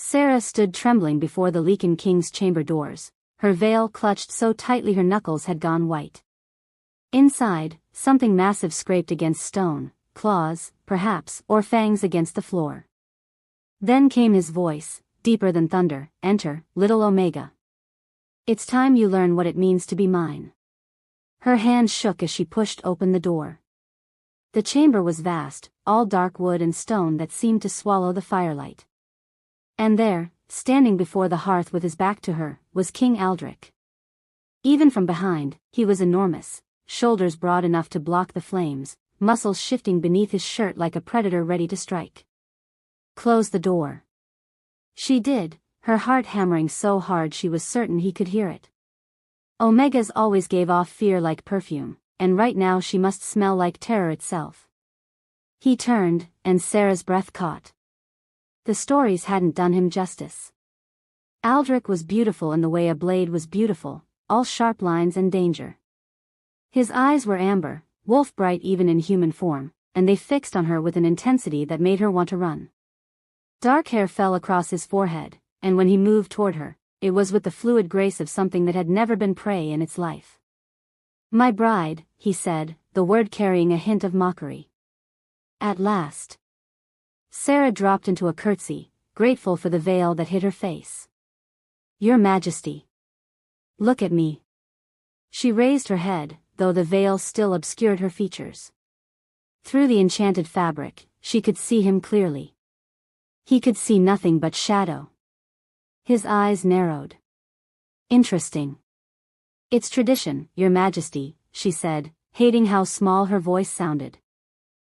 Sarah stood trembling before the Leaken King's chamber doors, her veil clutched so tightly her knuckles had gone white. Inside, something massive scraped against stone, claws, perhaps, or fangs against the floor. Then came his voice, deeper than thunder, "Enter, little Omega. It's time you learn what it means to be mine." Her hand shook as she pushed open the door. The chamber was vast, all dark wood and stone that seemed to swallow the firelight. And there, standing before the hearth with his back to her, was King Aldrich. Even from behind, he was enormous, shoulders broad enough to block the flames, muscles shifting beneath his shirt like a predator ready to strike. "Close the door." She did, her heart hammering so hard she was certain he could hear it. Omegas always gave off fear like perfume, and right now she must smell like terror itself. He turned, and Sarah's breath caught. The stories hadn't done him justice. Aldrich was beautiful in the way a blade was beautiful, all sharp lines and danger. His eyes were amber, wolf-bright even in human form, and they fixed on her with an intensity that made her want to run. Dark hair fell across his forehead, and when he moved toward her, it was with the fluid grace of something that had never been prey in its life. "My bride," he said, the word carrying a hint of mockery. At last. Sarah dropped into a curtsy, grateful for the veil that hid her face. "Your Majesty. Look at me." She raised her head, though the veil still obscured her features. Through the enchanted fabric, she could see him clearly. He could see nothing but shadow. His eyes narrowed. "Interesting." "It's tradition, Your Majesty," she said, hating how small her voice sounded.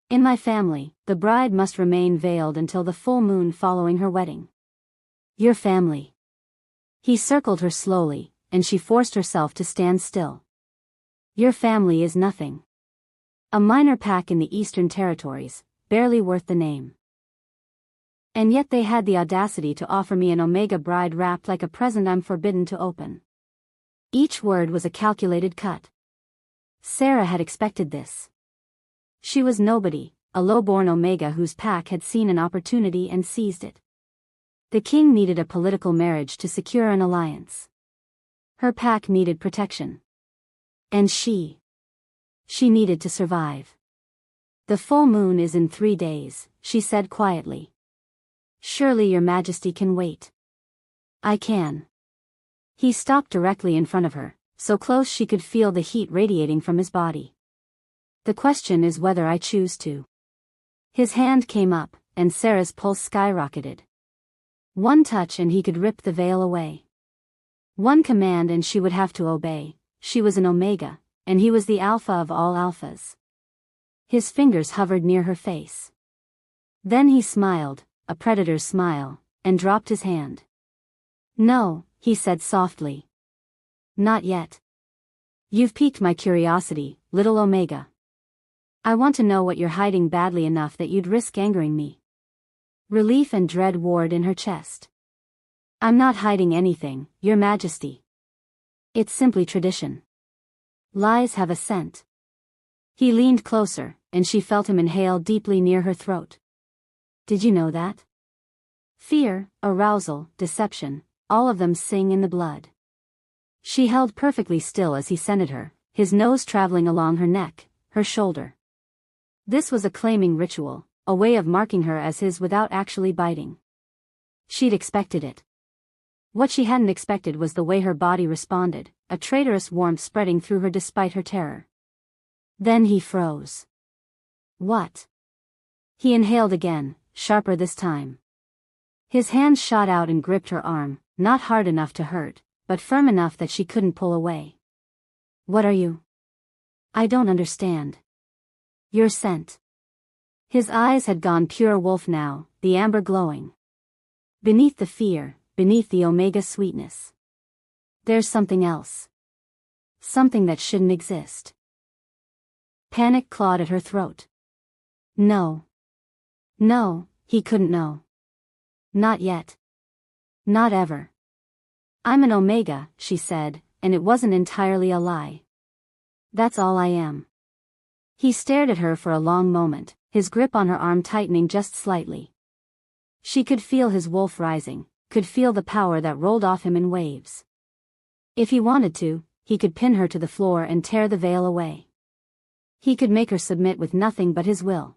"In my family, the bride must remain veiled until the full moon following her wedding." "Your family." He circled her slowly, and she forced herself to stand still. "Your family is nothing. A minor pack in the Eastern Territories, barely worth the name. And yet they had the audacity to offer me an Omega bride wrapped like a present I'm forbidden to open." Each word was a calculated cut. Sarah had expected this. She was nobody, a low-born Omega whose pack had seen an opportunity and seized it. The king needed a political marriage to secure an alliance. Her pack needed protection. And she needed to survive. "The full moon is in 3 days, she said quietly. "Surely Your Majesty can wait." "I can." He stopped directly in front of her, so close she could feel the heat radiating from his body. "The question is whether I choose to." His hand came up, and Sarah's pulse skyrocketed. One touch and he could rip the veil away. One command and she would have to obey. She was an Omega, and he was the alpha of all alphas. His fingers hovered near her face. Then he smiled, a predator's smile, and dropped his hand. "No," he said softly. "Not yet. You've piqued my curiosity, little Omega. I want to know what you're hiding badly enough that you'd risk angering me." Relief and dread warred in her chest. "I'm not hiding anything, Your Majesty. It's simply tradition. Lies have a scent." He leaned closer, and she felt him inhale deeply near her throat. "Did you know that? Fear, arousal, deception, all of them sing in the blood." She held perfectly still as he scented her, his nose traveling along her neck, her shoulder. This was a claiming ritual, a way of marking her as his without actually biting. She'd expected it. What she hadn't expected was the way her body responded, a traitorous warmth spreading through her despite her terror. Then he froze. "What?" He inhaled again, sharper this time. His hand shot out and gripped her arm, not hard enough to hurt, but firm enough that she couldn't pull away. "What are you?" "I don't understand." "Your scent." His eyes had gone pure wolf now, the amber glowing. Beneath the fear, beneath the Omega sweetness. There's something else. Something that shouldn't exist. Panic clawed at her throat. No. No, he couldn't know. Not yet. Not ever. "I'm an Omega," she said, and it wasn't entirely a lie. "That's all I am." He stared at her for a long moment, his grip on her arm tightening just slightly. She could feel his wolf rising, could feel the power that rolled off him in waves. If he wanted to, he could pin her to the floor and tear the veil away. He could make her submit with nothing but his will.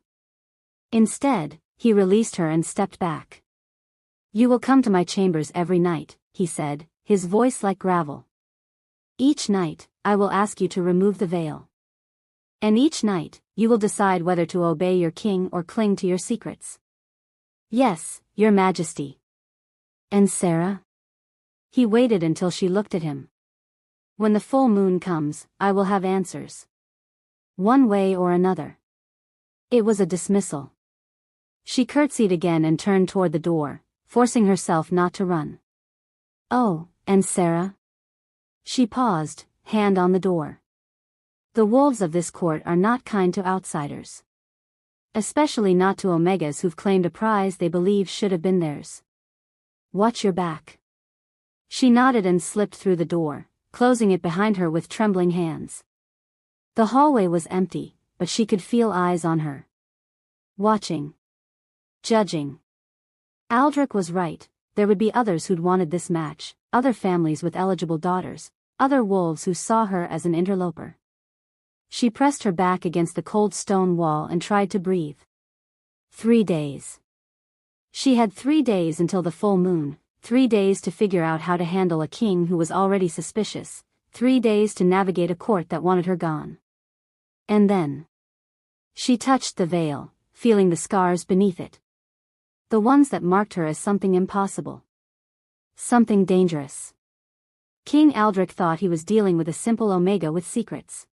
Instead, he released her and stepped back. "You will come to my chambers every night," he said, his voice like gravel. "Each night, I will ask you to remove the veil. And each night, you will decide whether to obey your king or cling to your secrets." "Yes, your majesty." "And Sarah?" He waited until she looked at him. "When the full moon comes, I will have answers. One way or another." It was a dismissal. She curtsied again and turned toward the door, forcing herself not to run. "Oh, and Sarah?" She paused, hand on the door. "The wolves of this court are not kind to outsiders. Especially not to Omegas who've claimed a prize they believe should have been theirs. Watch your back." She nodded and slipped through the door, closing it behind her with trembling hands. The hallway was empty, but she could feel eyes on her. Watching. Judging. Aldrich was right, there would be others who'd wanted this match, other families with eligible daughters, other wolves who saw her as an interloper. She pressed her back against the cold stone wall and tried to breathe. 3 days. She had 3 days until the full moon, 3 days to figure out how to handle a king who was already suspicious, 3 days to navigate a court that wanted her gone. And then. She touched the veil, feeling the scars beneath it. The ones that marked her as something impossible. Something dangerous. King Aldrich thought he was dealing with a simple Omega with secrets.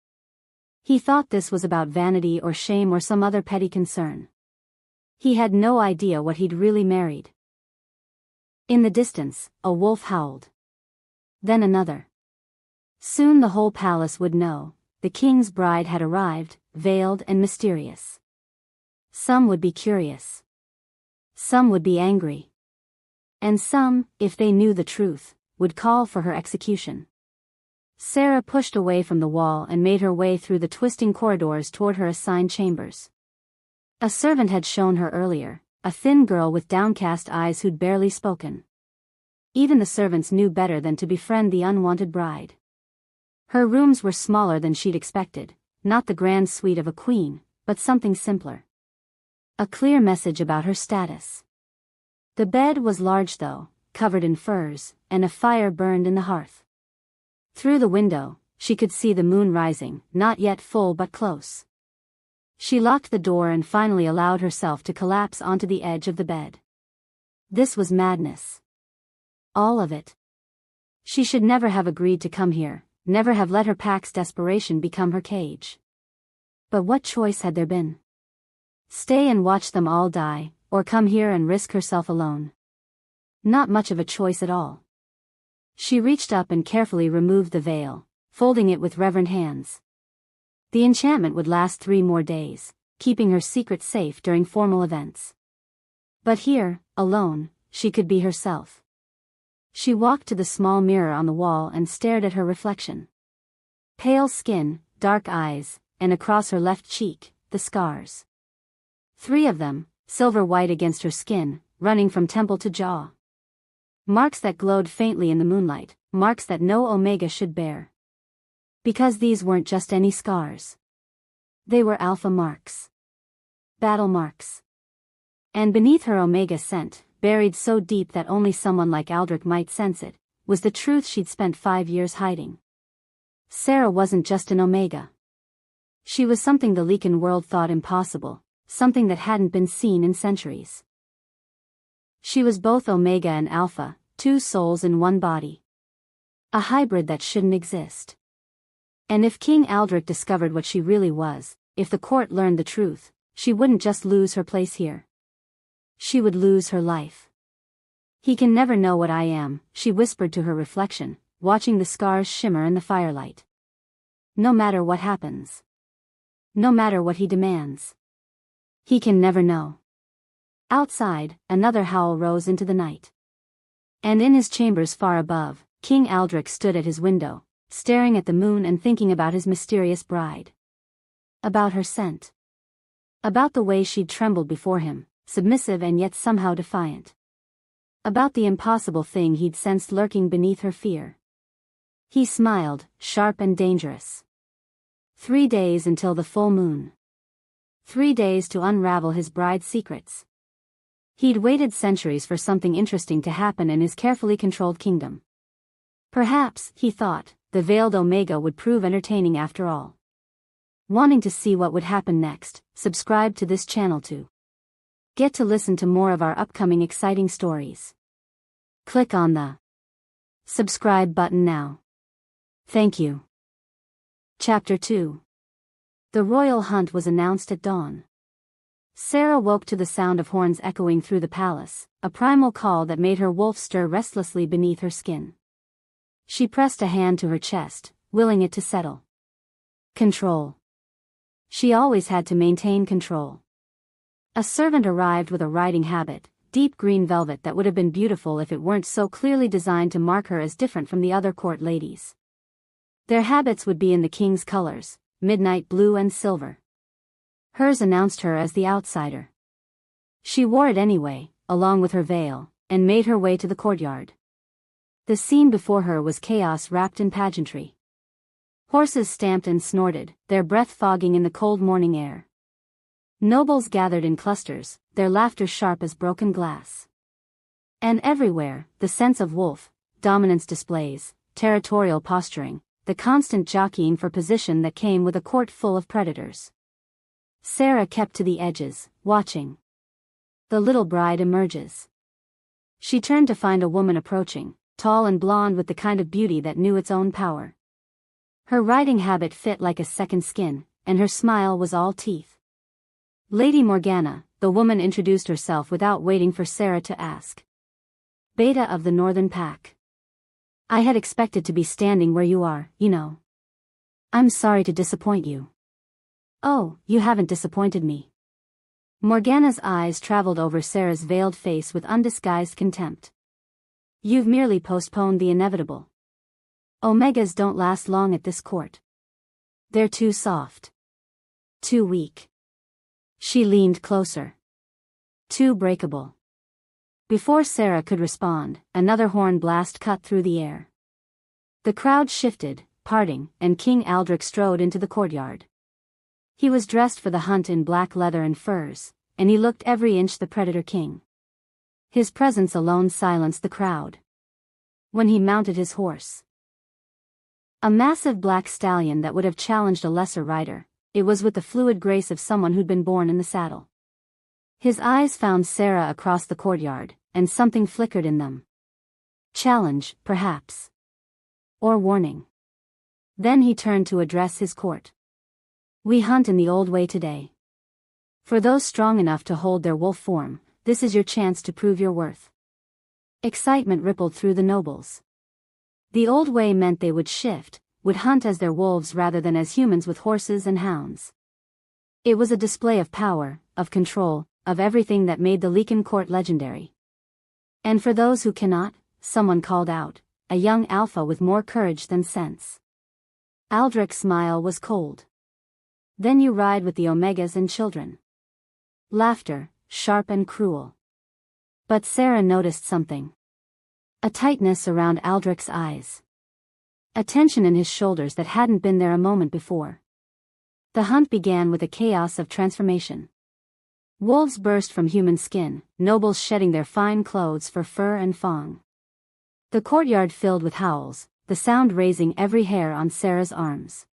He thought this was about vanity or shame or some other petty concern. He had no idea what he'd really married. In the distance, a wolf howled. Then another. Soon the whole palace would know, the king's bride had arrived, veiled and mysterious. Some would be curious. Some would be angry. And some, if they knew the truth, would call for her execution. Sarah pushed away from the wall and made her way through the twisting corridors toward her assigned chambers. A servant had shown her earlier, a thin girl with downcast eyes who'd barely spoken. Even the servants knew better than to befriend the unwanted bride. Her rooms were smaller than she'd expected, not the grand suite of a queen, but something simpler. A clear message about her status. The bed was large though, covered in furs, and a fire burned in the hearth. Through the window, she could see the moon rising, not yet full but close. She locked the door and finally allowed herself to collapse onto the edge of the bed. This was madness. All of it. She should never have agreed to come here, never have let her pack's desperation become her cage. But what choice had there been? Stay and watch them all die, or come here and risk herself alone? Not much of a choice at all. She reached up and carefully removed the veil, folding it with reverent hands. The enchantment would last 3 more days, keeping her secret safe during formal events. But here, alone, she could be herself. She walked to the small mirror on the wall and stared at her reflection. Pale skin, dark eyes, and across her left cheek, the scars. 3 of them, silver white against her skin, running from temple to jaw. Marks that glowed faintly in the moonlight, marks that no Omega should bear. Because these weren't just any scars. They were alpha marks. Battle marks. And beneath her Omega scent, buried so deep that only someone like Aldrich might sense it, was the truth she'd spent 5 years hiding. Sarah wasn't just an Omega. She was something the Leakin world thought impossible, something that hadn't been seen in centuries. She was both Omega and Alpha, 2 souls in one body. A hybrid that shouldn't exist. And if King Aldrich discovered what she really was, if the court learned the truth, she wouldn't just lose her place here. She would lose her life. "He can never know what I am," she whispered to her reflection, watching the scars shimmer in the firelight. "No matter what happens. No matter what he demands. He can never know." Outside, another howl rose into the night. And in his chambers far above, King Aldrich stood at his window, staring at the moon and thinking about his mysterious bride. About her scent. About the way she'd trembled before him, submissive and yet somehow defiant. About the impossible thing he'd sensed lurking beneath her fear. He smiled, sharp and dangerous. 3 days until the full moon. 3 days to unravel his bride's secrets. He'd waited centuries for something interesting to happen in his carefully controlled kingdom. Perhaps, he thought, the veiled Omega would prove entertaining after all. Wanting to see what would happen next, subscribe to this channel to get to listen to more of our upcoming exciting stories. Click on the subscribe button now. Thank you. Chapter 2. The royal hunt was announced at dawn. Sarah woke to the sound of horns echoing through the palace, a primal call that made her wolf stir restlessly beneath her skin. She pressed a hand to her chest, willing it to settle. Control. She always had to maintain control. A servant arrived with a riding habit, deep green velvet that would have been beautiful if it weren't so clearly designed to mark her as different from the other court ladies. Their habits would be in the king's colors, midnight blue and silver. Hers announced her as the outsider. She wore it anyway, along with her veil, and made her way to the courtyard. The scene before her was chaos wrapped in pageantry. Horses stamped and snorted, their breath fogging in the cold morning air. Nobles gathered in clusters, their laughter sharp as broken glass. And everywhere, the sense of wolf, dominance displays, territorial posturing, the constant jockeying for position that came with a court full of predators. Sarah kept to the edges, watching. The little bride emerges. She turned to find a woman approaching, tall and blonde with the kind of beauty that knew its own power. Her riding habit fit like a second skin, and her smile was all teeth. Lady Morgana, the woman introduced herself without waiting for Sarah to ask. Beta of the Northern Pack. I had expected to be standing where you are, you know. I'm sorry to disappoint you. Oh, you haven't disappointed me. Morgana's eyes traveled over Sarah's veiled face with undisguised contempt. You've merely postponed the inevitable. Omegas don't last long at this court. They're too soft. Too weak. She leaned closer. Too breakable. Before Sarah could respond, another horn blast cut through the air. The crowd shifted, parting, and King Aldrich strode into the courtyard. He was dressed for the hunt in black leather and furs, and he looked every inch the predator king. His presence alone silenced the crowd. When he mounted his horse, a massive black stallion that would have challenged a lesser rider, it was with the fluid grace of someone who'd been born in the saddle. His eyes found Sarah across the courtyard, and something flickered in them. Challenge, perhaps. Or warning. Then he turned to address his court. We hunt in the old way today. For those strong enough to hold their wolf form, this is your chance to prove your worth. Excitement rippled through the nobles. The old way meant they would shift, would hunt as their wolves rather than as humans with horses and hounds. It was a display of power, of control, of everything that made the Leakin court legendary. And for those who cannot, someone called out, a young alpha with more courage than sense. Aldrich's smile was cold. Then you ride with the Omegas and children. Laughter, sharp and cruel. But Sarah noticed something. A tightness around Aldrich's eyes. A tension in his shoulders that hadn't been there a moment before. The hunt began with a chaos of transformation. Wolves burst from human skin, nobles shedding their fine clothes for fur and fawn. The courtyard filled with howls, the sound raising every hair on Sarah's arms.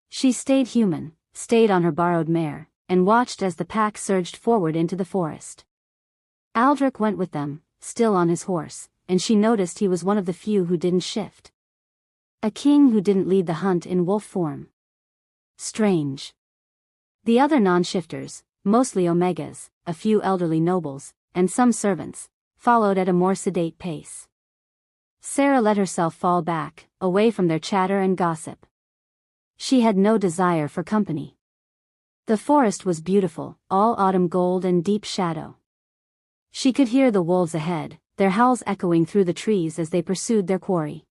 She stayed human, stayed on her borrowed mare, and watched as the pack surged forward into the forest. Aldrich went with them, still on his horse, and she noticed he was one of the few who didn't shift. A king who didn't lead the hunt in wolf form. Strange. The other non-shifters, mostly Omegas, a few elderly nobles, and some servants, followed at a more sedate pace. Sarah let herself fall back, away from their chatter and gossip. She had no desire for company. The forest was beautiful, all autumn gold and deep shadow. She could hear the wolves ahead, their howls echoing through the trees as they pursued their quarry.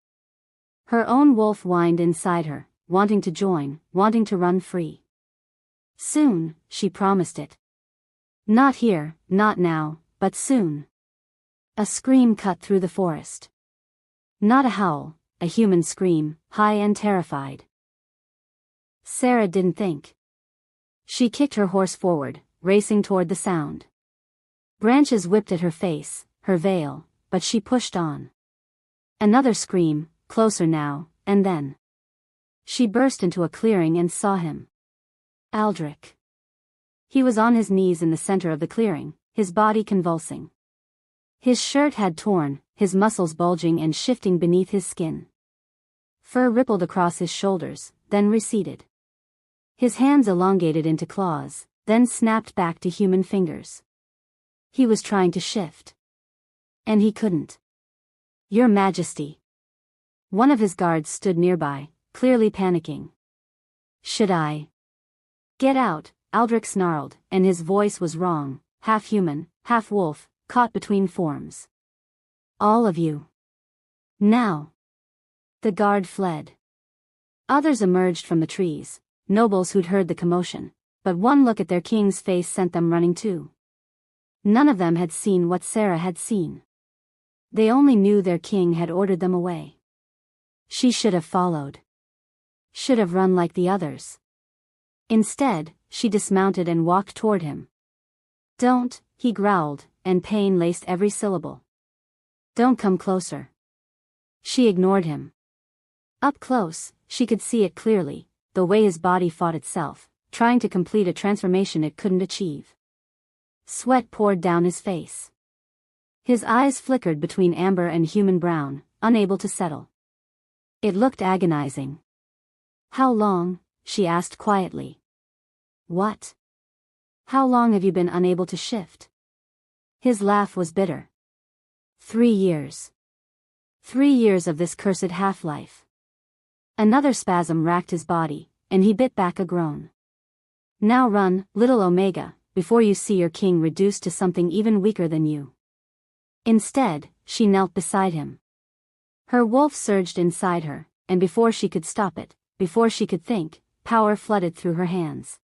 Her own wolf whined inside her, wanting to join, wanting to run free. Soon, she promised it. Not here, not now, but soon. A scream cut through the forest. Not a howl, a human scream, high and terrified. Sarah didn't think. She kicked her horse forward, racing toward the sound. Branches whipped at her face, her veil, but she pushed on. Another scream, closer now, and then she burst into a clearing and saw him. Aldrich. He was on his knees in the center of the clearing, his body convulsing. His shirt had torn, his muscles bulging and shifting beneath his skin. Fur rippled across his shoulders, then receded. His hands elongated into claws, then snapped back to human fingers. He was trying to shift. And he couldn't. Your Majesty. One of his guards stood nearby, clearly panicking. Should I? Get out, Aldrich snarled, and his voice was wrong, half human, half wolf, caught between forms. All of you. Now. The guard fled. Others emerged from the trees, nobles who'd heard the commotion, but one look at their king's face sent them running too. None of them had seen what Sarah had seen. They only knew their king had ordered them away. She should have followed. Should have run like the others. Instead, she dismounted and walked toward him. Don't, he growled, and pain laced every syllable. Don't come closer. She ignored him. Up close, she could see it clearly, the way his body fought itself, trying to complete a transformation it couldn't achieve. Sweat poured down his face. His eyes flickered between amber and human brown, unable to settle. It looked agonizing. How long? She asked quietly. What? How long have you been unable to shift? His laugh was bitter. 3 years. 3 years of this cursed half-life. Another spasm racked his body, and he bit back a groan. Now run, little Omega, before you see your king reduced to something even weaker than you. Instead, she knelt beside him. Her wolf surged inside her, and before she could stop it, before she could think, power flooded through her hands.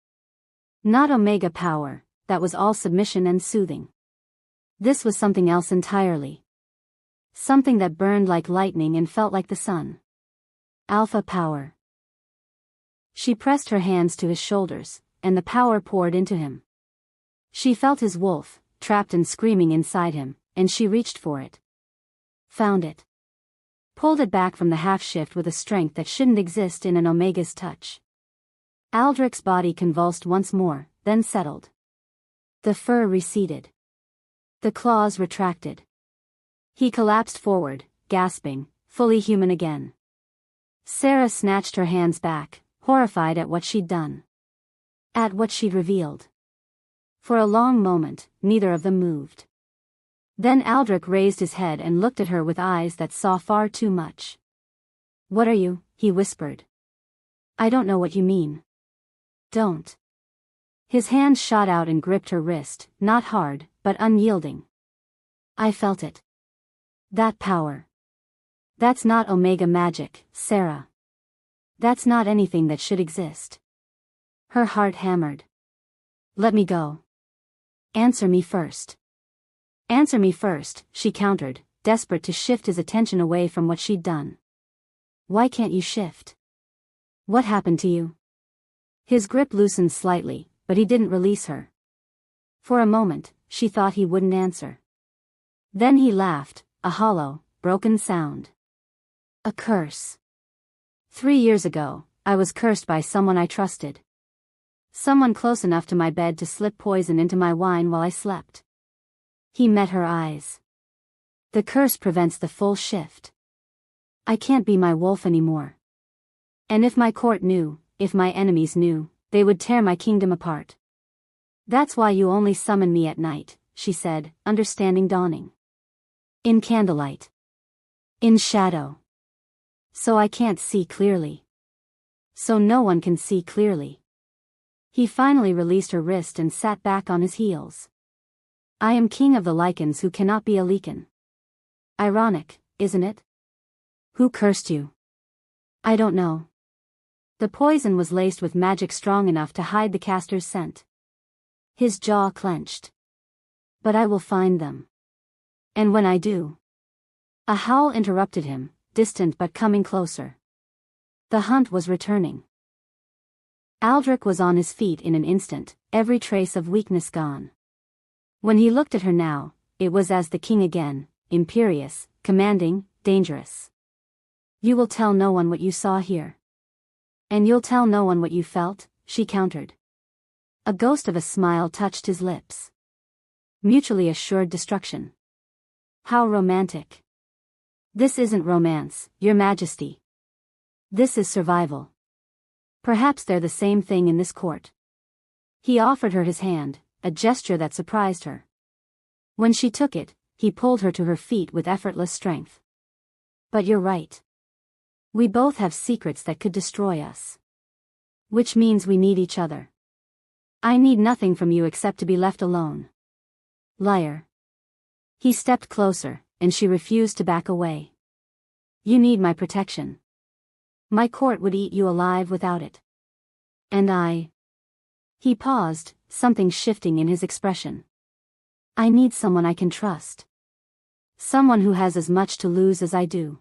Not Omega power, that was all submission and soothing. This was something else entirely. Something that burned like lightning and felt like the sun. Alpha power. She pressed her hands to his shoulders, and the power poured into him. She felt his wolf, trapped and screaming inside him, and she reached for it. Found it. Pulled it back from the half-shift with a strength that shouldn't exist in an Omega's touch. Aldrich's body convulsed once more, then settled. The fur receded. The claws retracted. He collapsed forward, gasping, fully human again. Sarah snatched her hands back, horrified at what she'd done. At what she'd revealed. For a long moment, neither of them moved. Then Aldrich raised his head and looked at her with eyes that saw far too much. What are you? He whispered. I don't know what you mean. Don't. His hand shot out and gripped her wrist, not hard, but unyielding. I felt it. That power. That's not Omega magic, Sarah. That's not anything that should exist. Her heart hammered. Let me go. Answer me first. Answer me first, she countered, desperate to shift his attention away from what she'd done. Why can't you shift? What happened to you? His grip loosened slightly, but he didn't release her. For a moment, she thought he wouldn't answer. Then he laughed, a hollow, broken sound. A curse. 3 years ago, I was cursed by someone I trusted. Someone close enough to my bed to slip poison into my wine while I slept. He met her eyes. The curse prevents the full shift. I can't be my wolf anymore. And if my court knew, if my enemies knew, they would tear my kingdom apart. That's why you only summon me at night, she said, understanding dawning. In candlelight. In shadow. So I can't see clearly. So no one can see clearly. He finally released her wrist and sat back on his heels. I am king of the lichens who cannot be a lichen. Ironic, isn't it? Who cursed you? I don't know. The poison was laced with magic strong enough to hide the caster's scent. His jaw clenched. But I will find them. And when I do. A howl interrupted him, distant but coming closer. The hunt was returning. Aldrich was on his feet in an instant, every trace of weakness gone. When he looked at her now, it was as the king again, imperious, commanding, dangerous. You will tell no one what you saw here. And you'll tell no one what you felt, she countered. A ghost of a smile touched his lips. Mutually assured destruction. How romantic. This isn't romance, Your Majesty. This is survival. Perhaps they're the same thing in this court. He offered her his hand, a gesture that surprised her. When she took it, he pulled her to her feet with effortless strength. But you're right. We both have secrets that could destroy us. Which means we need each other. I need nothing from you except to be left alone. Liar. He stepped closer, and she refused to back away. You need my protection. My court would eat you alive without it. And I. He paused, something shifting in his expression. I need someone I can trust. Someone who has as much to lose as I do.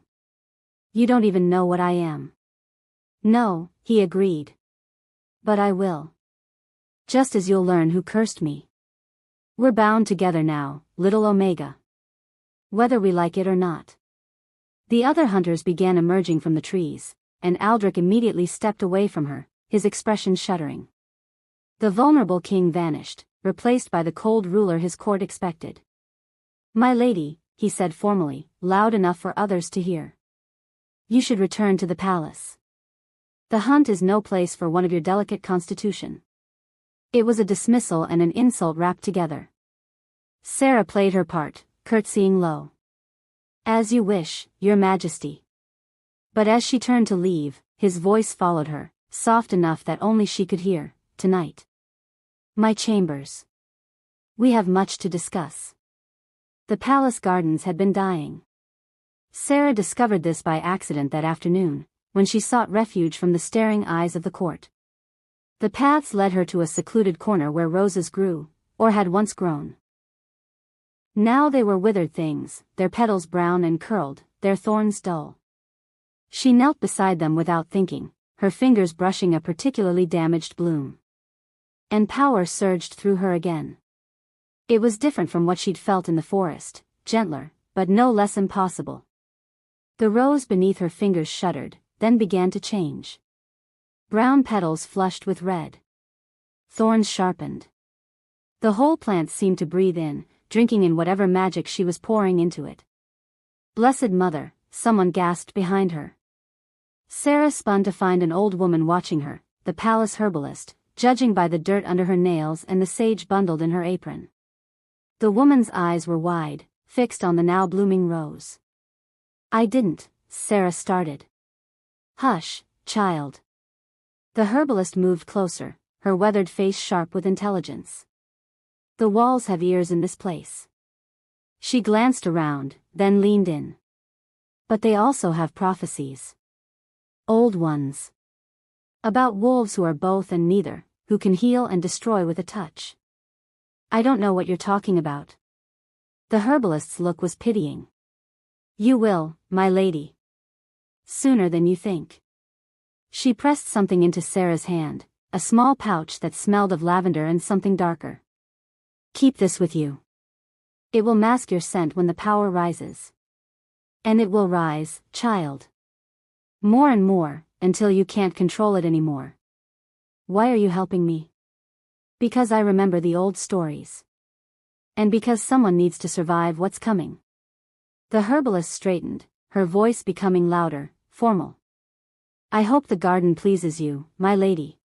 You don't even know what I am. No, he agreed. But I will. Just as you'll learn who cursed me. We're bound together now, little Omega. Whether we like it or not. The other hunters began emerging from the trees, and Aldrich immediately stepped away from her, his expression shuddering. The vulnerable king vanished, replaced by the cold ruler his court expected. My lady, he said formally, loud enough for others to hear. You should return to the palace. The hunt is no place for one of your delicate constitution. It was a dismissal and an insult wrapped together. Sarah played her part, curtsying low. As you wish, Your Majesty. But as she turned to leave, his voice followed her, soft enough that only she could hear, tonight. My chambers. We have much to discuss. The palace gardens had been dying. Sarah discovered this by accident that afternoon, when she sought refuge from the staring eyes of the court. The paths led her to a secluded corner where roses grew, or had once grown. Now they were withered things, their petals brown and curled, their thorns dull. She knelt beside them without thinking, her fingers brushing a particularly damaged bloom. And power surged through her again. It was different from what she'd felt in the forest, gentler, but no less impossible. The rose beneath her fingers shuddered, then began to change. Brown petals flushed with red. Thorns sharpened. The whole plant seemed to breathe in, drinking in whatever magic she was pouring into it. Blessed Mother, someone gasped behind her. Sarah spun to find an old woman watching her, the palace herbalist, judging by the dirt under her nails and the sage bundled in her apron. The woman's eyes were wide, fixed on the now blooming rose. I didn't, Sarah started. Hush, child. The herbalist moved closer, her weathered face sharp with intelligence. The walls have ears in this place. She glanced around, then leaned in. But they also have prophecies. Old ones. About wolves who are both and neither, who can heal and destroy with a touch. I don't know what you're talking about. The herbalist's look was pitying. You will, my lady. Sooner than you think. She pressed something into Sarah's hand, a small pouch that smelled of lavender and something darker. Keep this with you. It will mask your scent when the power rises. And it will rise, child. More and more, until you can't control it anymore. Why are you helping me? Because I remember the old stories. And because someone needs to survive what's coming. The herbalist straightened, her voice becoming louder, formal. I hope the garden pleases you, my lady.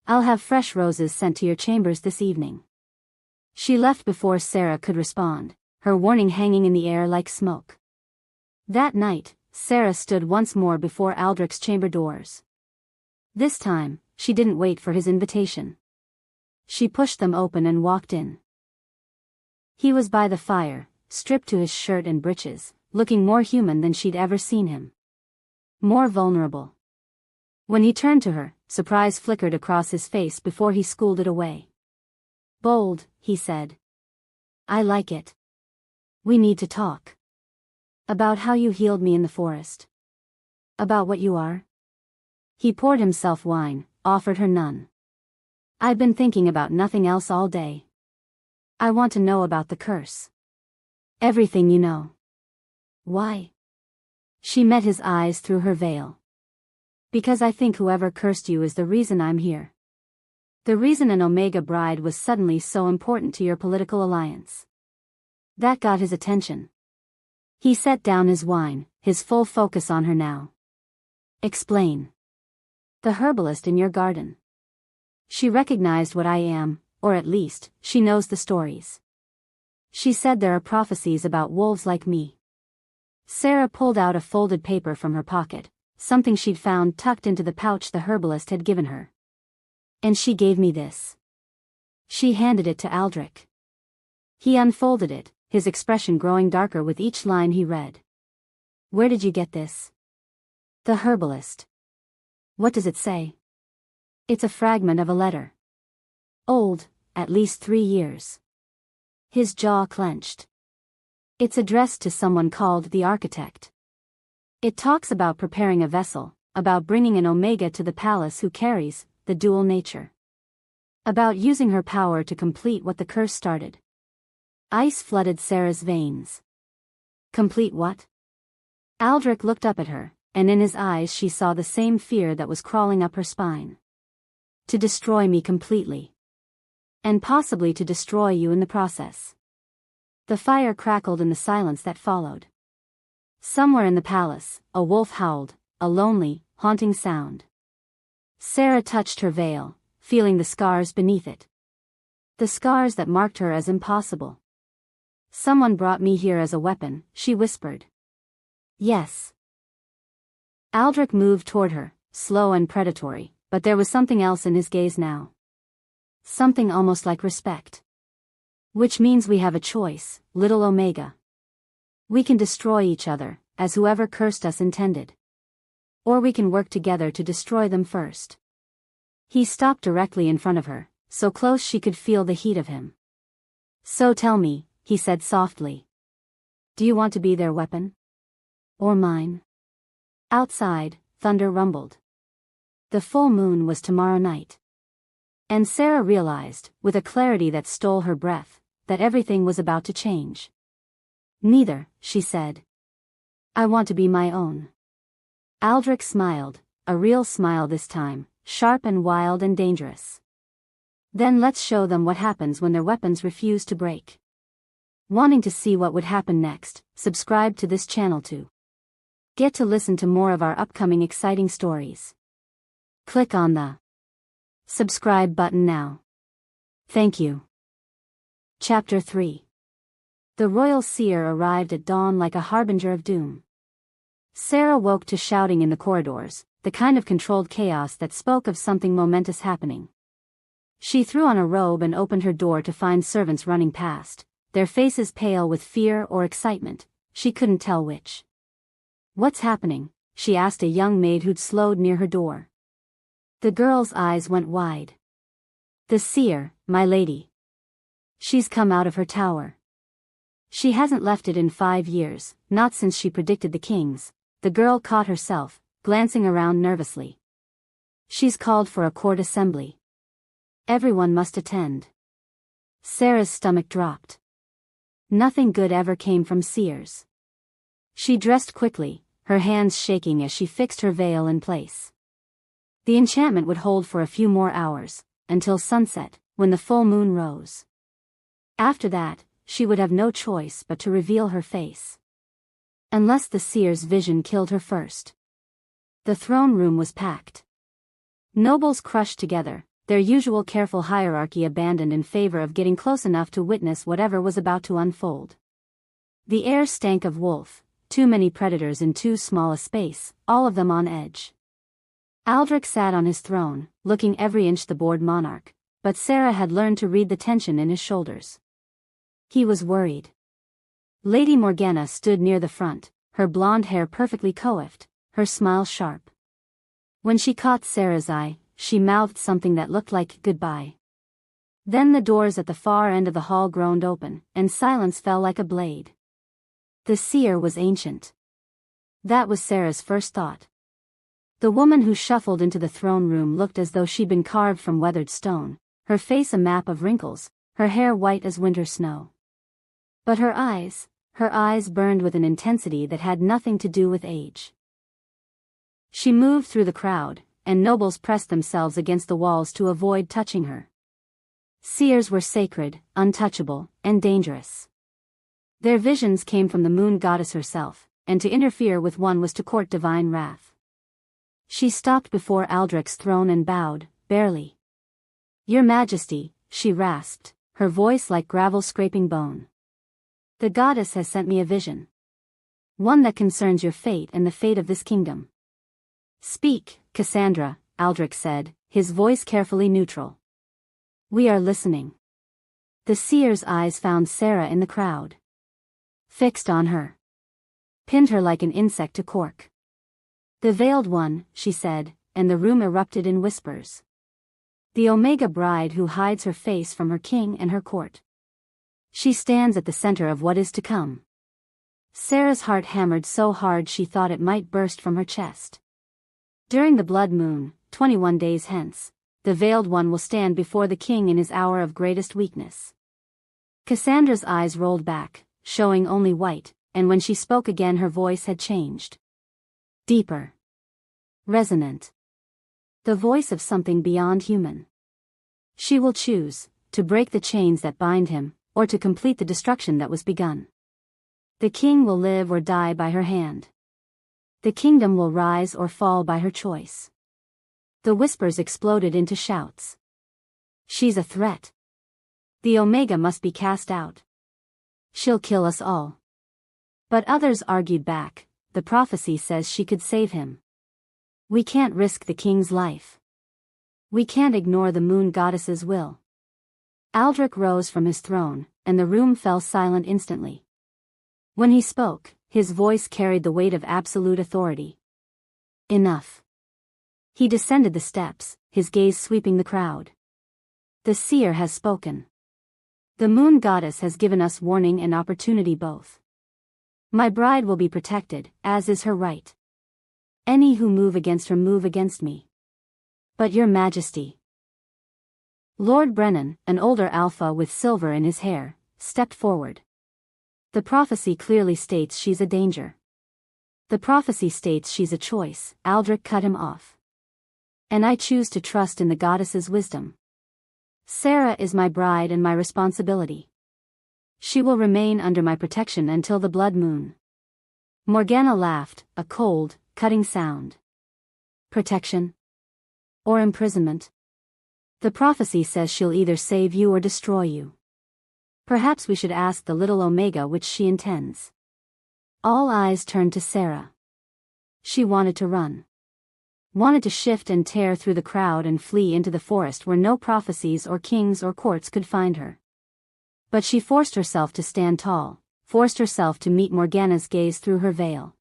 I'll have fresh roses sent to your chambers this evening. She left before Sarah could respond, her warning hanging in the air like smoke. That night, Sarah stood once more before Aldrich's chamber doors. This time, she didn't wait for his invitation. She pushed them open and walked in. He was by the fire, stripped to his shirt and breeches, looking more human than she'd ever seen him. More vulnerable. When he turned to her, surprise flickered across his face before he schooled it away. Bold, he said. I like it. We need to talk. About how you healed me in the forest. About what you are. He poured himself wine, offered her none. I've been thinking about nothing else all day. I want to know about the curse. Everything you know. Why? She met his eyes through her veil. Because I think whoever cursed you is the reason I'm here. The reason an Omega bride was suddenly so important to your political alliance. That got his attention. He set down his wine, his full focus on her now. Explain. The herbalist in your garden. She recognized what I am, or at least, she knows the stories. She said there are prophecies about wolves like me. Sarah pulled out a folded paper from her pocket, something she'd found tucked into the pouch the herbalist had given her. And she gave me this. She handed it to Aldrich. He unfolded it, his expression growing darker with each line he read. Where did you get this? The herbalist. What does it say? It's a fragment of a letter. Old, at least 3 years. His jaw clenched. It's addressed to someone called the architect. It talks about preparing a vessel, about bringing an Omega to the palace who carries the dual nature. About using her power to complete what the curse started. Ice flooded Sarah's veins. Complete what? Aldrich looked up at her, and in his eyes she saw the same fear that was crawling up her spine. To destroy me completely. And possibly to destroy you in the process. The fire crackled in the silence that followed. Somewhere in the palace, a wolf howled, a lonely, haunting sound. Sarah touched her veil, feeling the scars beneath it. The scars that marked her as impossible. Someone brought me here as a weapon, she whispered. Yes. Aldrich moved toward her, slow and predatory, but there was something else in his gaze now. Something almost like respect. Which means we have a choice, little Omega. We can destroy each other, as whoever cursed us intended. Or we can work together to destroy them first. He stopped directly in front of her, so close she could feel the heat of him. So tell me, he said softly. Do you want to be their weapon? Or mine? Outside, thunder rumbled. The full moon was tomorrow night. And Sarah realized, with a clarity that stole her breath, that everything was about to change. Neither, she said. I want to be my own. Aldrich smiled, a real smile this time, sharp and wild and dangerous. Then let's show them what happens when their weapons refuse to break. Wanting to see what would happen next, subscribe to this channel to get to listen to more of our upcoming exciting stories. Click on the subscribe button now. Thank you. Chapter 3. The royal seer arrived at dawn like a harbinger of doom. Sarah woke to shouting in the corridors, the kind of controlled chaos that spoke of something momentous happening. She threw on a robe and opened her door to find servants running past, their faces pale with fear or excitement, she couldn't tell which. What's happening? She asked a young maid who'd slowed near her door. The girl's eyes went wide. The seer, my lady. She's come out of her tower. She hasn't left it in 5 years, not since she predicted the kings. The girl caught herself, glancing around nervously. She's called for a court assembly. Everyone must attend. Sarah's stomach dropped. Nothing good ever came from seers. She dressed quickly, her hands shaking as she fixed her veil in place. The enchantment would hold for a few more hours, until sunset, when the full moon rose. After that, she would have no choice but to reveal her face. Unless the seer's vision killed her first. The throne room was packed. Nobles crushed together, their usual careful hierarchy abandoned in favor of getting close enough to witness whatever was about to unfold. The air stank of wolf, too many predators in too small a space, all of them on edge. Aldrich sat on his throne, looking every inch the bored monarch, but Sarah had learned to read the tension in his shoulders. He was worried. Lady Morgana stood near the front, her blonde hair perfectly coiffed, her smile sharp. When she caught Sarah's eye, she mouthed something that looked like goodbye. Then the doors at the far end of the hall groaned open, and silence fell like a blade. The seer was ancient. That was Sarah's first thought. The woman who shuffled into the throne room looked as though she'd been carved from weathered stone, her face a map of wrinkles, her hair white as winter snow. But her eyes burned with an intensity that had nothing to do with age. She moved through the crowd, and nobles pressed themselves against the walls to avoid touching her. Seers were sacred, untouchable, and dangerous. Their visions came from the moon goddess herself, and to interfere with one was to court divine wrath. She stopped before Aldrich's throne and bowed, barely. "Your Majesty," she rasped, her voice like gravel scraping bone. "The goddess has sent me a vision. One that concerns your fate and the fate of this kingdom." "Speak, Cassandra," Aldrich said, his voice carefully neutral. "We are listening." The seer's eyes found Sarah in the crowd. Fixed on her. Pinned her like an insect to cork. "The Veiled One," she said, and the room erupted in whispers. "The Omega bride who hides her face from her king and her court. She stands at the center of what is to come." Sarah's heart hammered so hard she thought it might burst from her chest. "During the blood moon, 21 days hence, the Veiled One will stand before the king in his hour of greatest weakness." Cassandra's eyes rolled back, showing only white, and when she spoke again her voice had changed. Deeper. Resonant. The voice of something beyond human. "She will choose, to break the chains that bind him, or to complete the destruction that was begun. The king will live or die by her hand. The kingdom will rise or fall by her choice." The whispers exploded into shouts. "She's a threat. The Omega must be cast out. She'll kill us all." But others argued back, "The prophecy says she could save him. We can't risk the king's life. We can't ignore the moon goddess's will." Aldrich rose from his throne, and the room fell silent instantly. When he spoke, his voice carried the weight of absolute authority. "Enough." He descended the steps, his gaze sweeping the crowd. "The seer has spoken. The moon goddess has given us warning and opportunity both. My bride will be protected, as is her right. Any who move against her move against me. But your Majesty." Lord Brennan, an older alpha with silver in his hair, stepped forward. "The prophecy clearly states she's a danger. The prophecy states she's a choice," Aldrich cut him off. "And I choose to trust in the goddess's wisdom. Sarah is my bride and my responsibility. She will remain under my protection until the blood moon." Morgana laughed, a cold, cutting sound. "Protection? Or imprisonment? The prophecy says she'll either save you or destroy you. Perhaps we should ask the little Omega which she intends." All eyes turned to Sarah. She wanted to run. Wanted to shift and tear through the crowd and flee into the forest where no prophecies or kings or courts could find her. But she forced herself to stand tall, forced herself to meet Morgana's gaze through her veil.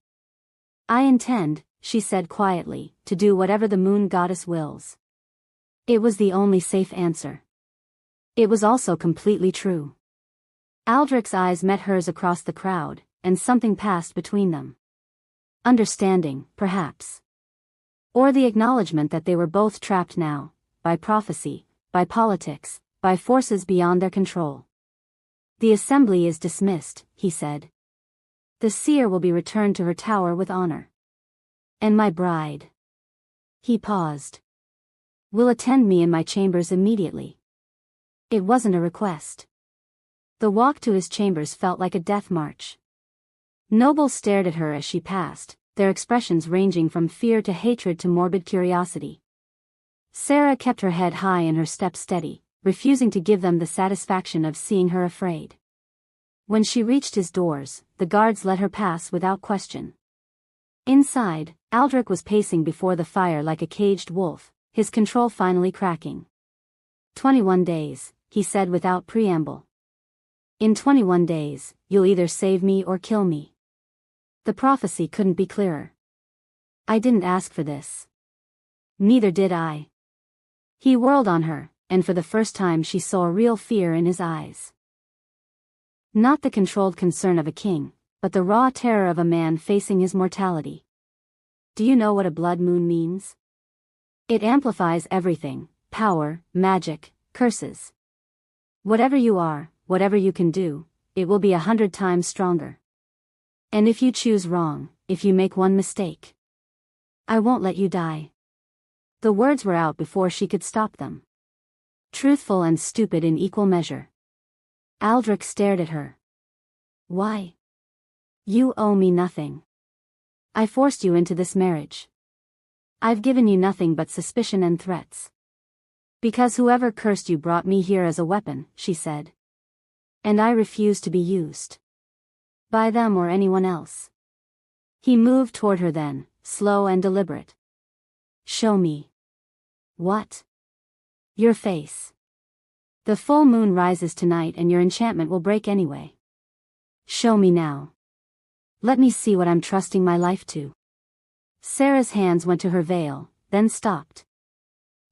"I intend," she said quietly, "to do whatever the moon goddess wills." It was the only safe answer. It was also completely true. Aldrich's eyes met hers across the crowd, and something passed between them. Understanding, perhaps. Or the acknowledgement that they were both trapped now, by prophecy, by politics, by forces beyond their control. "The assembly is dismissed," he said. "The seer will be returned to her tower with honor. And my bride," he paused, "will attend me in my chambers immediately." It wasn't a request. The walk to his chambers felt like a death march. Nobles stared at her as she passed, their expressions ranging from fear to hatred to morbid curiosity. Sarah kept her head high and her steps steady, refusing to give them the satisfaction of seeing her afraid. When she reached his doors, the guards let her pass without question. Inside, Aldrich was pacing before the fire like a caged wolf, his control finally cracking. 21 days, he said without preamble. "In 21 days, you'll either save me or kill me." The prophecy couldn't be clearer. "I didn't ask for this." "Neither did I." He whirled on her, and for the first time she saw real fear in his eyes. Not the controlled concern of a king, but the raw terror of a man facing his mortality. Do you know what a blood moon means? It amplifies everything: power, magic, curses. Whatever you are, whatever you can do, it will be 100 times stronger. And if you choose wrong, if you make one mistake, I won't let you die. The words were out before she could stop them. Truthful and stupid in equal measure. Aldrich stared at her. Why? You owe me nothing. I forced you into this marriage. I've given you nothing but suspicion and threats. Because whoever cursed you brought me here as a weapon, she said. And I refuse to be used by them or anyone else. He moved toward her then, slow and deliberate. Show me. What? Your face. The full moon rises tonight and your enchantment will break anyway. Show me now. Let me see what I'm trusting my life to. Sarah's hands went to her veil, then stopped.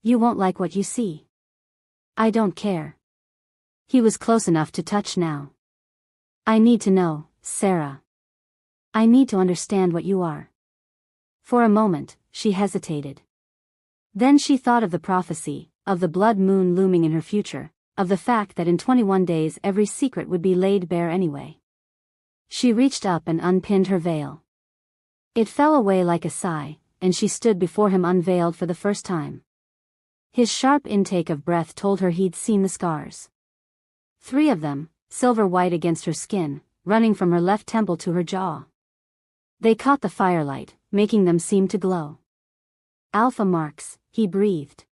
You won't like what you see. I don't care. He was close enough to touch now. I need to know, Sarah. I need to understand what you are. For a moment, she hesitated. Then she thought of the prophecy, of the blood moon looming in her future, of the fact that in 21 days every secret would be laid bare anyway. She reached up and unpinned her veil. It fell away like a sigh, and she stood before him unveiled for the first time. His sharp intake of breath told her he'd seen the scars. 3 of them, silver white against her skin, running from her left temple to her jaw. They caught the firelight, making them seem to glow. Alpha marks, he breathed.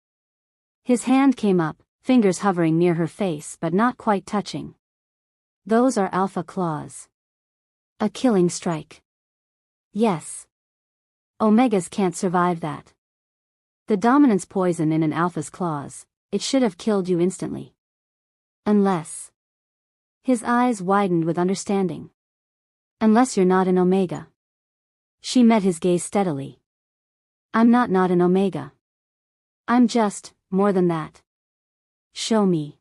His hand came up, fingers hovering near her face but not quite touching. Those are alpha claws. A killing strike. Yes. Omegas can't survive that. The dominance poison in an alpha's claws, it should have killed you instantly. Unless. His eyes widened with understanding. Unless you're not an omega. She met his gaze steadily. I'm not an omega. I'm just, more than that. Show me.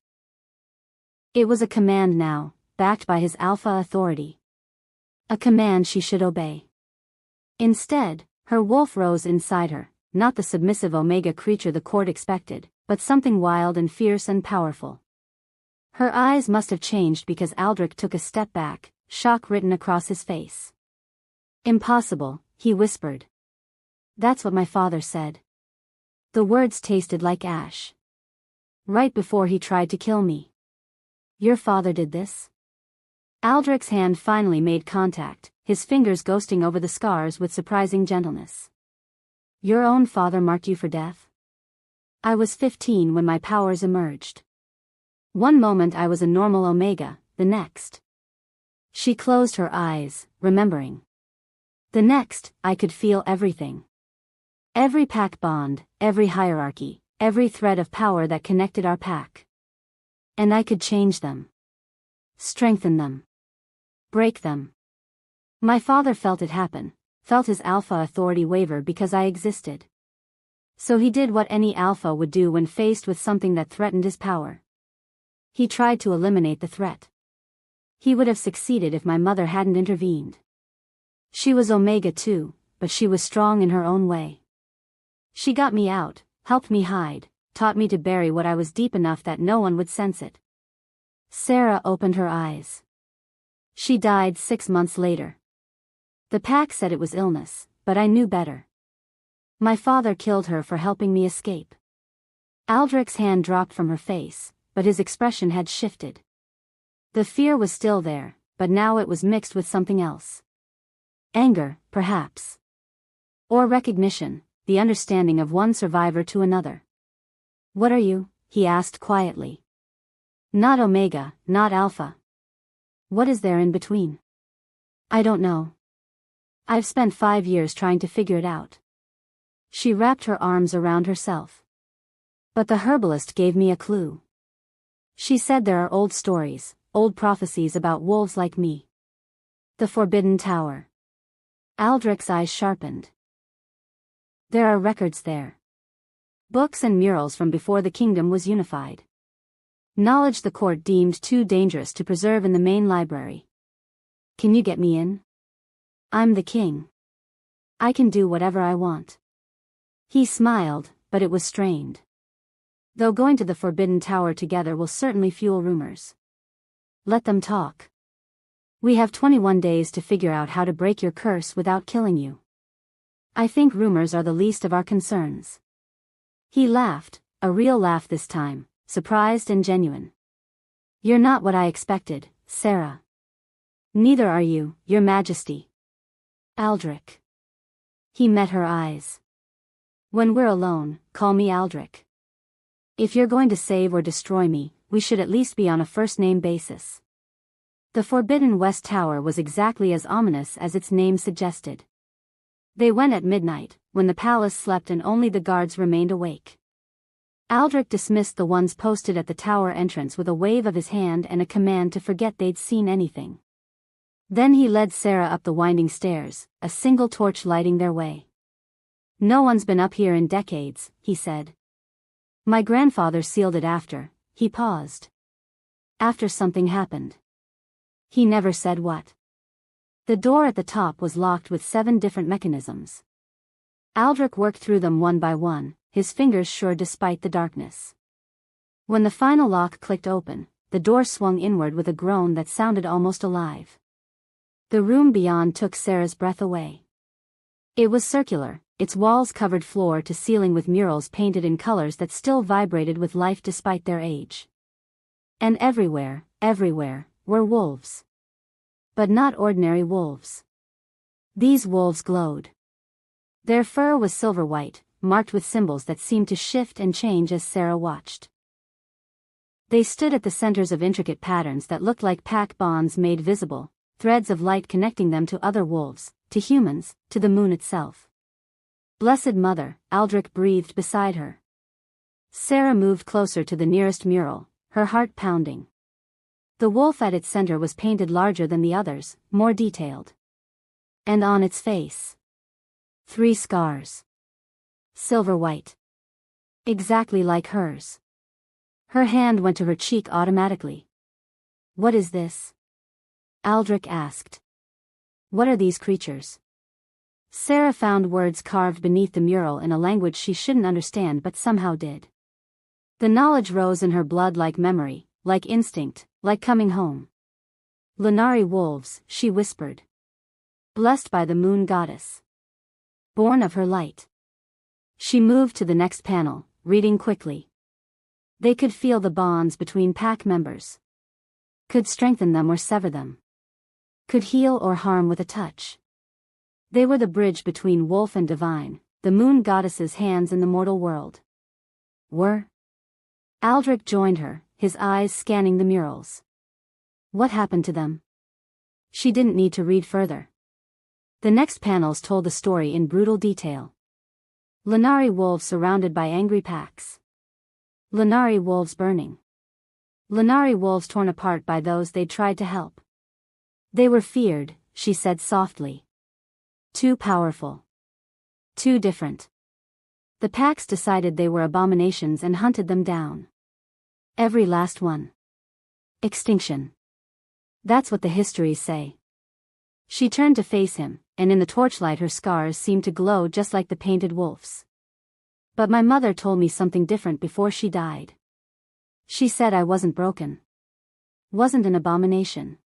It was a command now, backed by his alpha authority. A command she should obey. Instead, her wolf rose inside her, not the submissive omega creature the court expected, but something wild and fierce and powerful. Her eyes must have changed because Aldrich took a step back, shock written across his face. Impossible, he whispered. That's what my father said. The words tasted like ash. Right before he tried to kill me. Your father did this? Aldrich's hand finally made contact, his fingers ghosting over the scars with surprising gentleness. Your own father marked you for death? I was 15 when my powers emerged. One moment I was a normal omega, the next. She closed her eyes, remembering. The next, I could feel everything. Every pack bond, every hierarchy, every thread of power that connected our pack. And I could change them. Strengthen them. Break them. My father felt it happen, felt his alpha authority waver because I existed. So he did what any alpha would do when faced with something that threatened his power. He tried to eliminate the threat. He would have succeeded if my mother hadn't intervened. She was Omega too, but she was strong in her own way. She got me out, helped me hide, taught me to bury what I was deep enough that no one would sense it. Sarah opened her eyes. She died 6 months later. The pack said it was illness, but I knew better. My father killed her for helping me escape. Aldrich's hand dropped from her face, but his expression had shifted. The fear was still there, but now it was mixed with something else. Anger, perhaps. Or recognition, the understanding of one survivor to another. What are you? He asked quietly. Not Omega, not Alpha. What is there in between? I don't know. I've spent 5 years trying to figure it out. She wrapped her arms around herself. But the herbalist gave me a clue. She said there are old stories, old prophecies about wolves like me. The Forbidden Tower. Aldrich's eyes sharpened. There are records there. Books and murals from before the kingdom was unified. Knowledge the court deemed too dangerous to preserve in the main library. Can you get me in? I'm the king. I can do whatever I want. He smiled, but it was strained. Though going to the Forbidden Tower together will certainly fuel rumors. Let them talk. We have 21 days to figure out how to break your curse without killing you. I think rumors are the least of our concerns. He laughed, a real laugh this time, surprised and genuine. You're not what I expected, Sarah. Neither are you, Your Majesty. Aldrich. He met her eyes. When we're alone, call me Aldrich. If you're going to save or destroy me, we should at least be on a first-name basis. The Forbidden West Tower was exactly as ominous as its name suggested. They went at midnight, when the palace slept and only the guards remained awake. Aldrich dismissed the ones posted at the tower entrance with a wave of his hand and a command to forget they'd seen anything. Then he led Sarah up the winding stairs, a single torch lighting their way. No one's been up here in decades, he said. My grandfather sealed it after, he paused. After something happened. He never said what. The door at the top was locked with 7 different mechanisms. Aldrich worked through them one by one, his fingers sure despite the darkness. When the final lock clicked open, the door swung inward with a groan that sounded almost alive. The room beyond took Sarah's breath away. It was circular, its walls covered floor to ceiling with murals painted in colors that still vibrated with life despite their age. And everywhere, were wolves. But not ordinary wolves. These wolves glowed. Their fur was silver white, marked with symbols that seemed to shift and change as Sarah watched. They stood at the centers of intricate patterns that looked like pack bonds made visible, threads of light connecting them to other wolves, to humans, to the moon itself. Blessed Mother, Aldrich breathed beside her. Sarah moved closer to the nearest mural, her heart pounding. The wolf at its center was painted larger than the others, more detailed. And on its face, 3 scars. Silver white. Exactly like hers. Her hand went to her cheek automatically. What is this? Aldrich asked. What are these creatures? Sarah found words carved beneath the mural in a language she shouldn't understand but somehow did. The knowledge rose in her blood like memory, like instinct, like coming home. Lunari wolves, she whispered. Blessed by the moon goddess. Born of her light. She moved to the next panel, reading quickly. They could feel the bonds between pack members. Could strengthen them or sever them. Could heal or harm with a touch. They were the bridge between wolf and divine, the moon goddess's hands in the mortal world. Were? Aldrich joined her, his eyes scanning the murals. What happened to them? She didn't need to read further. The next panels told the story in brutal detail. Lunari wolves surrounded by angry packs. Lunari wolves burning. Lunari wolves torn apart by those they'd tried to help. They were feared, she said softly. Too powerful. Too different. The packs decided they were abominations and hunted them down. Every last one. Extinction. That's what the histories say. She turned to face him, and in the torchlight her scars seemed to glow just like the painted wolves. But my mother told me something different before she died. She said I wasn't broken. Wasn't an abomination.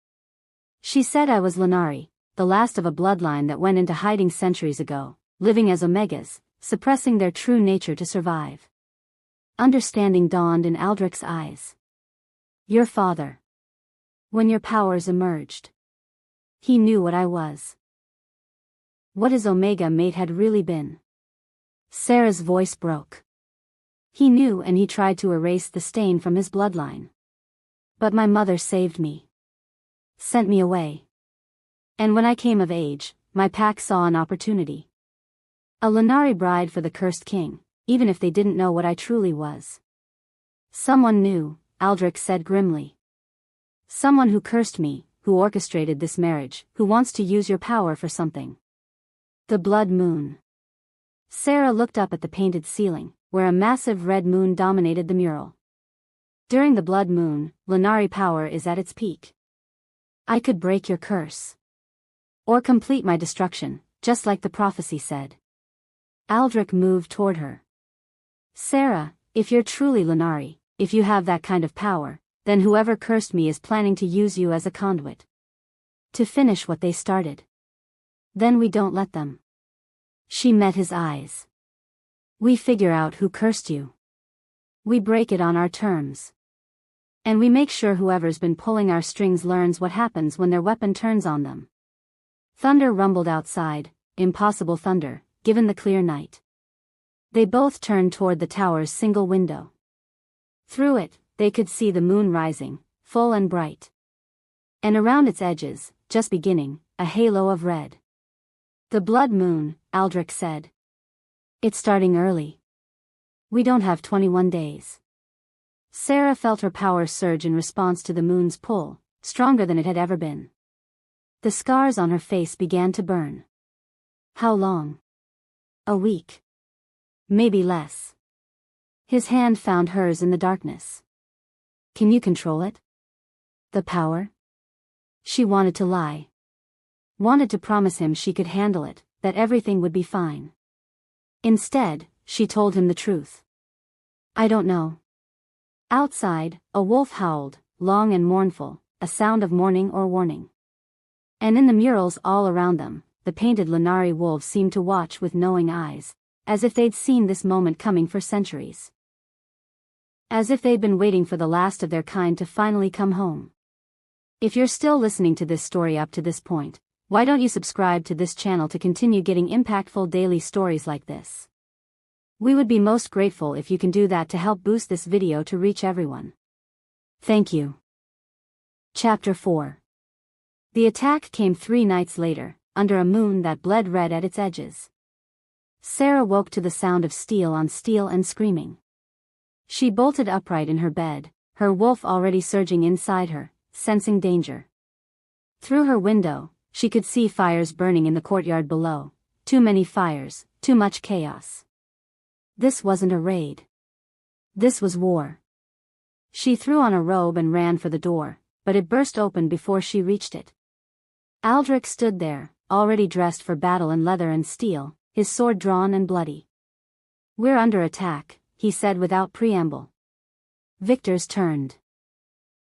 She said I was Lunari, the last of a bloodline that went into hiding centuries ago, living as Omegas, suppressing their true nature to survive. Understanding dawned in Aldrich's eyes. Your father. When your powers emerged. He knew what I was. What his Omega mate had really been. Sarah's voice broke. He knew and he tried to erase the stain from his bloodline. But my mother saved me. Sent me away. And when I came of age, my pack saw an opportunity. A Lunari bride for the cursed king, even if they didn't know what I truly was. Someone knew, Aldrich said grimly. Someone who cursed me, who orchestrated this marriage, who wants to use your power for something. The blood moon. Sarah looked up at the painted ceiling, where a massive red moon dominated the mural. During the blood moon, Lunari power is at its peak. I could break your curse. Or complete my destruction, just like the prophecy said. Aldrich moved toward her. Sarah, if you're truly Lunari, if you have that kind of power, then whoever cursed me is planning to use you as a conduit. To finish what they started. Then we don't let them. She met his eyes. We figure out who cursed you. We break it on our terms. And we make sure whoever's been pulling our strings learns what happens when their weapon turns on them. Thunder rumbled outside, impossible thunder, given the clear night. They both turned toward the tower's single window. Through it, they could see the moon rising, full and bright. And around its edges, just beginning, a halo of red. The blood moon, Aldrich said. It's starting early. We don't have 21 days. Sarah felt her power surge in response to the moon's pull, stronger than it had ever been. The scars on her face began to burn. How long? A week. Maybe less. His hand found hers in the darkness. Can you control it? The power? She wanted to lie. Wanted to promise him she could handle it, that everything would be fine. Instead, she told him the truth. I don't know. Outside, a wolf howled, long and mournful, a sound of mourning or warning. And in the murals all around them, the painted Lunari wolves seemed to watch with knowing eyes, as if they'd seen this moment coming for centuries. As if they'd been waiting for the last of their kind to finally come home. If you're still listening to this story up to this point, why don't you subscribe to this channel to continue getting impactful daily stories like this? We would be most grateful if you can do that to help boost this video to reach everyone. Thank you. Chapter 4. The attack came 3 nights later, under a moon that bled red at its edges. Sarah woke to the sound of steel on steel and screaming. She bolted upright in her bed, her wolf already surging inside her, sensing danger. Through her window, she could see fires burning in the courtyard below. Too many fires, too much chaos. This wasn't a raid. This was war. She threw on a robe and ran for the door, but it burst open before she reached it. Aldrich stood there, already dressed for battle in leather and steel, his sword drawn and bloody. We're under attack, he said without preamble. Victor's turned.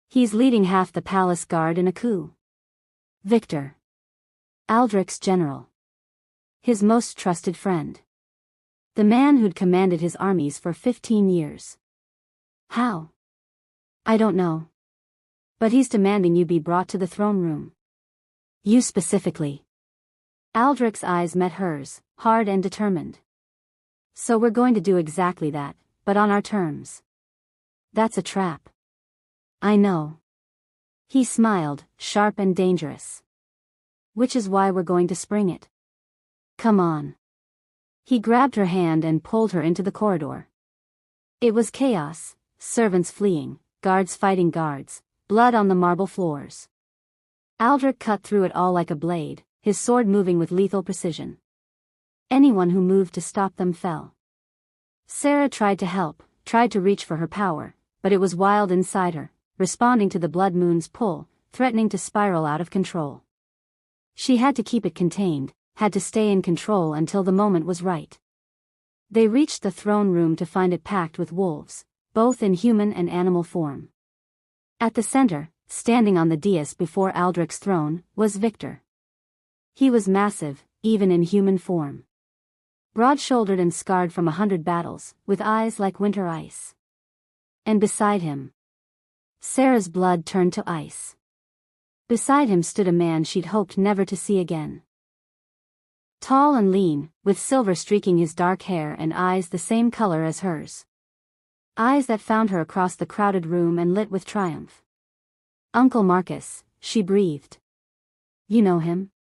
He's leading half the palace guard in a coup. Victor. Aldrich's general. His most trusted friend. The man who'd commanded his armies for 15 years. How? I don't know. But he's demanding you be brought to the throne room. You specifically. Aldrich's eyes met hers, hard and determined. So we're going to do exactly that, but on our terms. That's a trap. I know. He smiled, sharp and dangerous. Which is why we're going to spring it. Come on. He grabbed her hand and pulled her into the corridor. It was chaos, servants fleeing, guards fighting guards, blood on the marble floors. Aldrich cut through it all like a blade, his sword moving with lethal precision. Anyone who moved to stop them fell. Sarah tried to help, tried to reach for her power, but it was wild inside her, responding to the blood moon's pull, threatening to spiral out of control. She had to keep it contained, had to stay in control until the moment was right. They reached the throne room to find it packed with wolves, both in human and animal form. At the center, standing on the dais before Aldrich's throne, was Victor. He was massive, even in human form. Broad-shouldered and scarred from 100 battles, with eyes like winter ice. And beside him, Sarah's blood turned to ice. Beside him stood a man she'd hoped never to see again. Tall and lean, with silver streaking his dark hair and eyes the same color as hers. Eyes that found her across the crowded room and lit with triumph. Uncle Marcus, she breathed. You know him?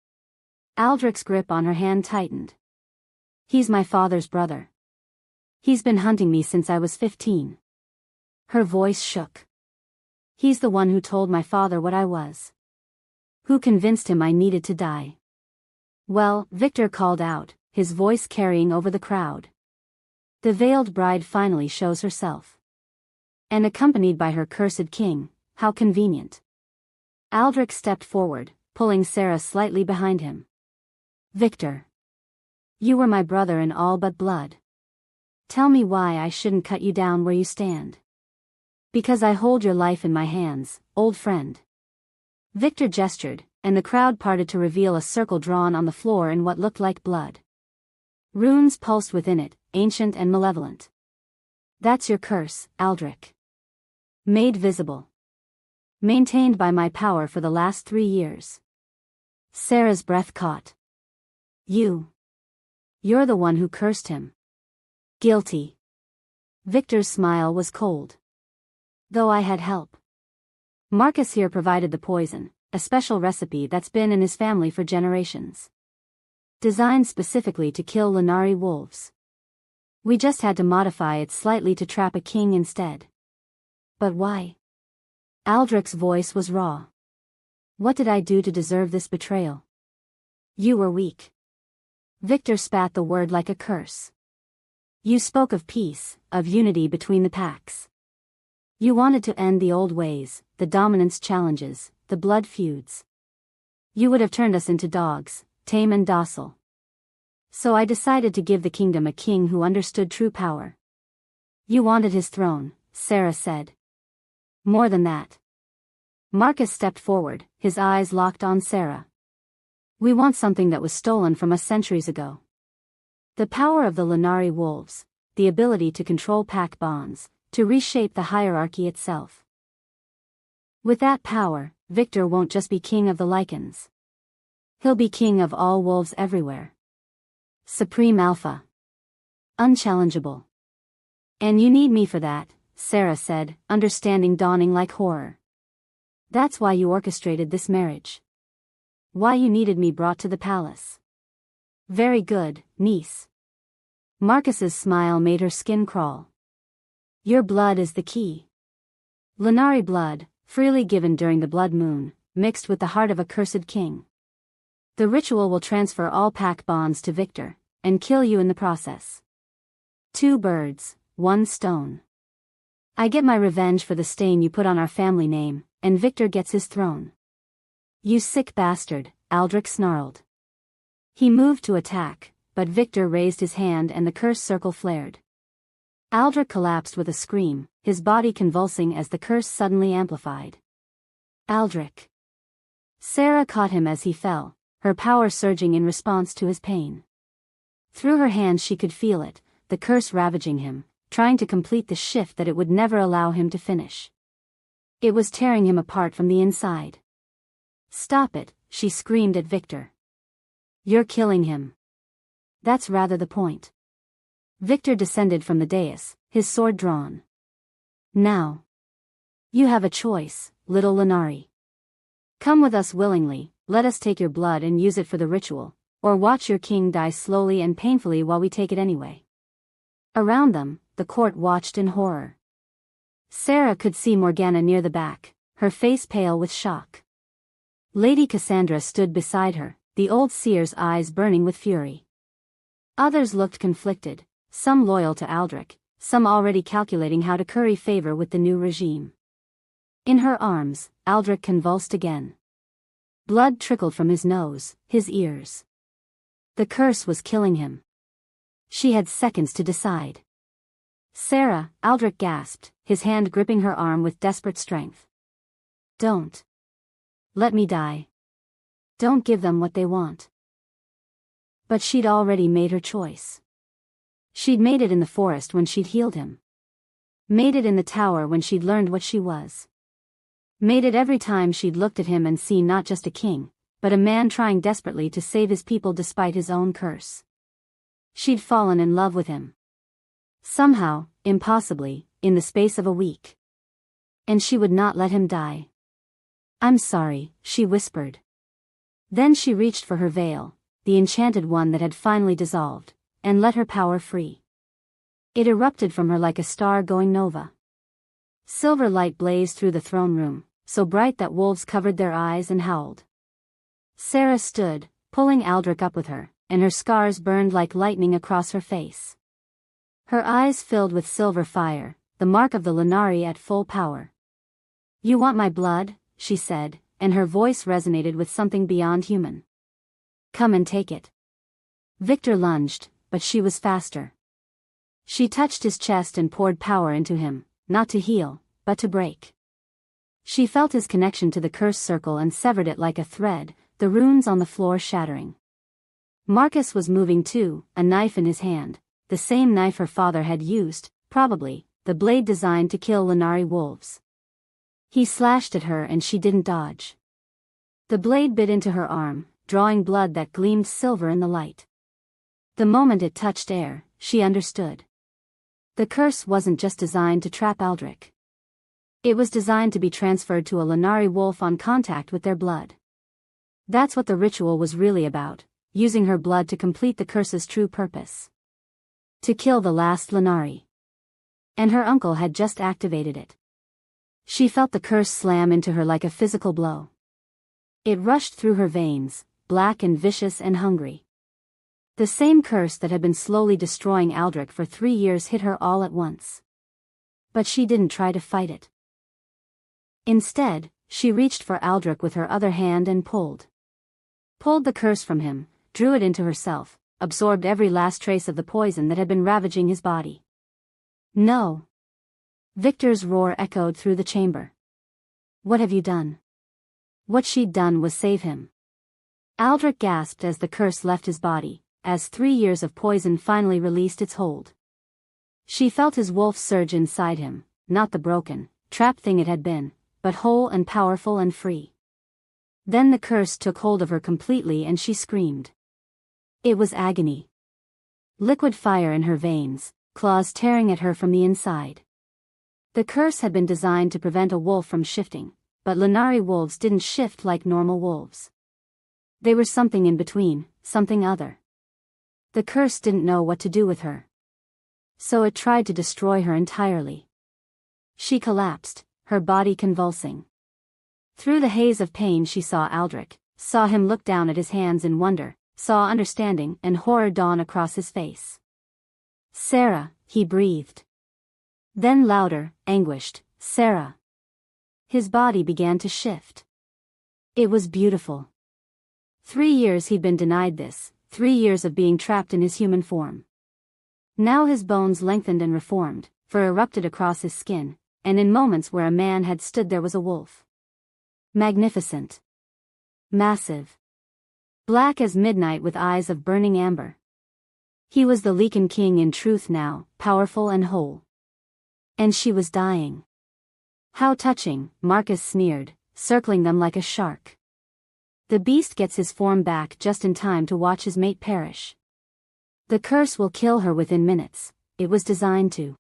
Aldrich's grip on her hand tightened. He's my father's brother. He's been hunting me since I was 15. Her voice shook. He's the one who told my father what I was. Who convinced him I needed to die. Well, Victor called out, his voice carrying over the crowd. The veiled bride finally shows herself. And accompanied by her cursed king, how convenient. Aldrich stepped forward, pulling Sarah slightly behind him. Victor. You were my brother in all but blood. Tell me why I shouldn't cut you down where you stand. Because I hold your life in my hands, old friend. Victor gestured, and the crowd parted to reveal a circle drawn on the floor in what looked like blood. Runes pulsed within it, ancient and malevolent. That's your curse, Aldrich. Made visible. Maintained by my power for the last 3 years. Sarah's breath caught. You're the one who cursed him. Guilty. Victor's smile was cold. Though I had help. Marcus here provided the poison, a special recipe that's been in his family for generations. Designed specifically to kill Lanari wolves. We just had to modify it slightly to trap a king instead. But why? Aldrich's voice was raw. What did I do to deserve this betrayal? You were weak. Victor spat the word like a curse. You spoke of peace, of unity between the packs. You wanted to end the old ways, the dominance challenges, the blood feuds. You would have turned us into dogs, tame and docile. So I decided to give the kingdom a king who understood true power. You wanted his throne, Sarah said. More than that. Marcus stepped forward, his eyes locked on Sarah. We want something that was stolen from us centuries ago. The power of the Lanari wolves, the ability to control pack bonds, to reshape the hierarchy itself. With that power, Victor won't just be king of the Lycans. He'll be king of all wolves everywhere. Supreme Alpha. Unchallengeable. And you need me for that, Sarah said, understanding dawning like horror. That's why you orchestrated this marriage. Why you needed me brought to the palace. Very good, niece. Marcus's smile made her skin crawl. Your blood is the key. Lanari blood, freely given during the blood moon, mixed with the heart of a cursed king. The ritual will transfer all pack bonds to Victor, and kill you in the process. 2 birds, 1 stone. I get my revenge for the stain you put on our family name, and Victor gets his throne. You sick bastard, Aldrich snarled. He moved to attack, but Victor raised his hand and the curse circle flared. Aldrich collapsed with a scream, his body convulsing as the curse suddenly amplified. Aldrich. Sarah caught him as he fell, her power surging in response to his pain. Through her hands she could feel it, the curse ravaging him, trying to complete the shift that it would never allow him to finish. It was tearing him apart from the inside. Stop it, she screamed at Victor. You're killing him. That's rather the point. Victor descended from the dais, his sword drawn. Now. You have a choice, little Lanari. Come with us willingly, let us take your blood and use it for the ritual, or watch your king die slowly and painfully while we take it anyway. Around them, the court watched in horror. Sarah could see Morgana near the back, her face pale with shock. Lady Cassandra stood beside her, the old seer's eyes burning with fury. Others looked conflicted, some loyal to Aldrich, some already calculating how to curry favor with the new regime. In her arms, Aldrich convulsed again. Blood trickled from his nose, his ears. The curse was killing him. She had seconds to decide. Sarah, Aldrich gasped, his hand gripping her arm with desperate strength. Don't. Let me die. Don't give them what they want. But she'd already made her choice. She'd made it in the forest when she'd healed him. Made it in the tower when she'd learned what she was. Made it every time she'd looked at him and seen not just a king, but a man trying desperately to save his people despite his own curse. She'd fallen in love with him. Somehow, impossibly, in the space of a week. And she would not let him die. I'm sorry, she whispered. Then she reached for her veil, the enchanted one that had finally dissolved, and let her power free. It erupted from her like a star going nova. Silver light blazed through the throne room, so bright that wolves covered their eyes and howled. Sarah stood, pulling Aldrich up with her, and her scars burned like lightning across her face. Her eyes filled with silver fire, the mark of the Lunari at full power. "You want my blood?" she said, and her voice resonated with something beyond human. "Come and take it." Victor lunged, but she was faster. She touched his chest and poured power into him, not to heal, but to break. She felt his connection to the cursed circle and severed it like a thread, the runes on the floor shattering. Marcus was moving too, a knife in his hand, the same knife her father had used, probably, the blade designed to kill Lunari wolves. He slashed at her and she didn't dodge. The blade bit into her arm, drawing blood that gleamed silver in the light. The moment it touched air, she understood. The curse wasn't just designed to trap Aldrich. It was designed to be transferred to a Lunari wolf on contact with their blood. That's what the ritual was really about, using her blood to complete the curse's true purpose. To kill the last Lunari. And her uncle had just activated it. She felt the curse slam into her like a physical blow. It rushed through her veins, black and vicious and hungry. The same curse that had been slowly destroying Aldrich for 3 years hit her all at once. But she didn't try to fight it. Instead, she reached for Aldrich with her other hand and pulled the curse from him, drew it into herself, absorbed every last trace of the poison that had been ravaging his body. "No!" Victor's roar echoed through the chamber. "What have you done?" What she'd done was save him. Aldrich gasped as the curse left his body, as 3 years of poison finally released its hold. She felt his wolf surge inside him, not the broken, trapped thing it had been, but whole and powerful and free. Then the curse took hold of her completely and she screamed. It was agony. Liquid fire in her veins, claws tearing at her from the inside. The curse had been designed to prevent a wolf from shifting, but Lunari wolves didn't shift like normal wolves. They were something in between, something other. The curse didn't know what to do with her. So it tried to destroy her entirely. She collapsed, her body convulsing. Through the haze of pain she saw Aldrich, saw him look down at his hands in wonder, saw understanding and horror dawn across his face. "Sarah," he breathed. Then louder, anguished, "Sarah." His body began to shift. It was beautiful. 3 years he'd been denied this, 3 years of being trapped in his human form. Now his bones lengthened and reformed, fur erupted across his skin, and in moments where a man had stood there was a wolf. Magnificent. Massive. Black as midnight with eyes of burning amber. He was the Leaken King in truth now, powerful and whole. And she was dying. How touching, Marcus sneered, circling them like a shark. The beast gets his form back just in time to watch his mate perish. The curse will kill her within minutes, it was designed to.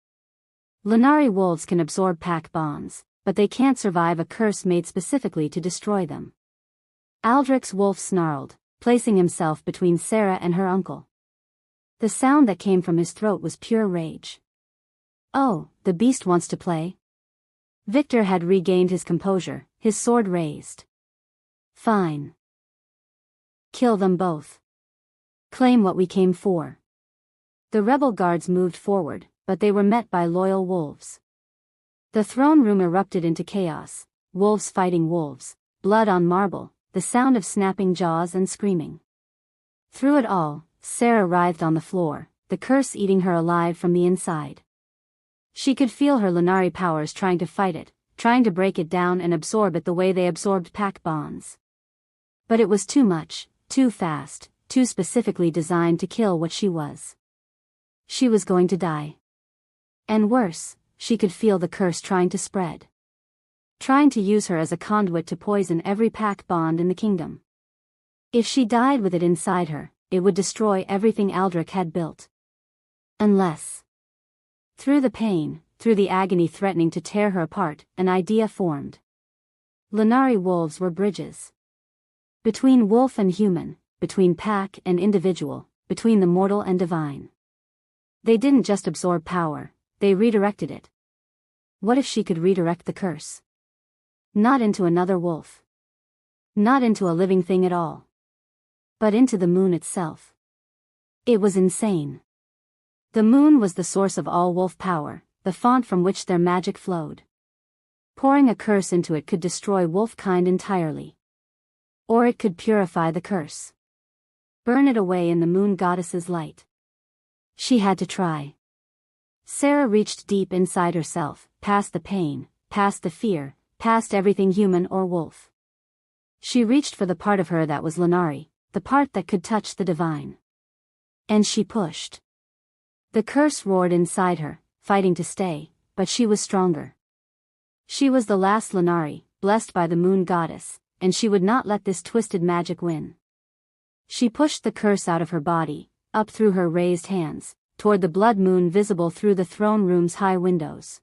Lunari wolves can absorb pack bonds, but they can't survive a curse made specifically to destroy them. Aldrich's wolf snarled, placing himself between Sarah and her uncle. The sound that came from his throat was pure rage. "Oh, the beast wants to play?" Victor had regained his composure, his sword raised. "Fine. Kill them both. Claim what we came for." The rebel guards moved forward, but they were met by loyal wolves. The throne room erupted into chaos, wolves fighting wolves, blood on marble, the sound of snapping jaws and screaming. Through it all, Sarah writhed on the floor, the curse eating her alive from the inside. She could feel her Lunari powers trying to fight it, trying to break it down and absorb it the way they absorbed pack bonds. But it was too much, too fast, too specifically designed to kill what she was. She was going to die. And worse, she could feel the curse trying to spread. Trying to use her as a conduit to poison every pack bond in the kingdom. If she died with it inside her, it would destroy everything Aldrich had built. Unless... Through the pain, through the agony threatening to tear her apart, an idea formed. Lunari wolves were bridges. Between wolf and human, between pack and individual, between the mortal and divine. They didn't just absorb power, they redirected it. What if she could redirect the curse? Not into another wolf. Not into a living thing at all. But into the moon itself. It was insane. The moon was the source of all wolf power, the font from which their magic flowed. Pouring a curse into it could destroy wolf kind entirely. Or it could purify the curse. Burn it away in the moon goddess's light. She had to try. Sarah reached deep inside herself, past the pain, past the fear, past everything human or wolf. She reached for the part of her that was Lanari, the part that could touch the divine. And she pushed. The curse roared inside her, fighting to stay, but she was stronger. She was the last Lanari, blessed by the moon goddess, and she would not let this twisted magic win. She pushed the curse out of her body, up through her raised hands, toward the blood moon visible through the throne room's high windows.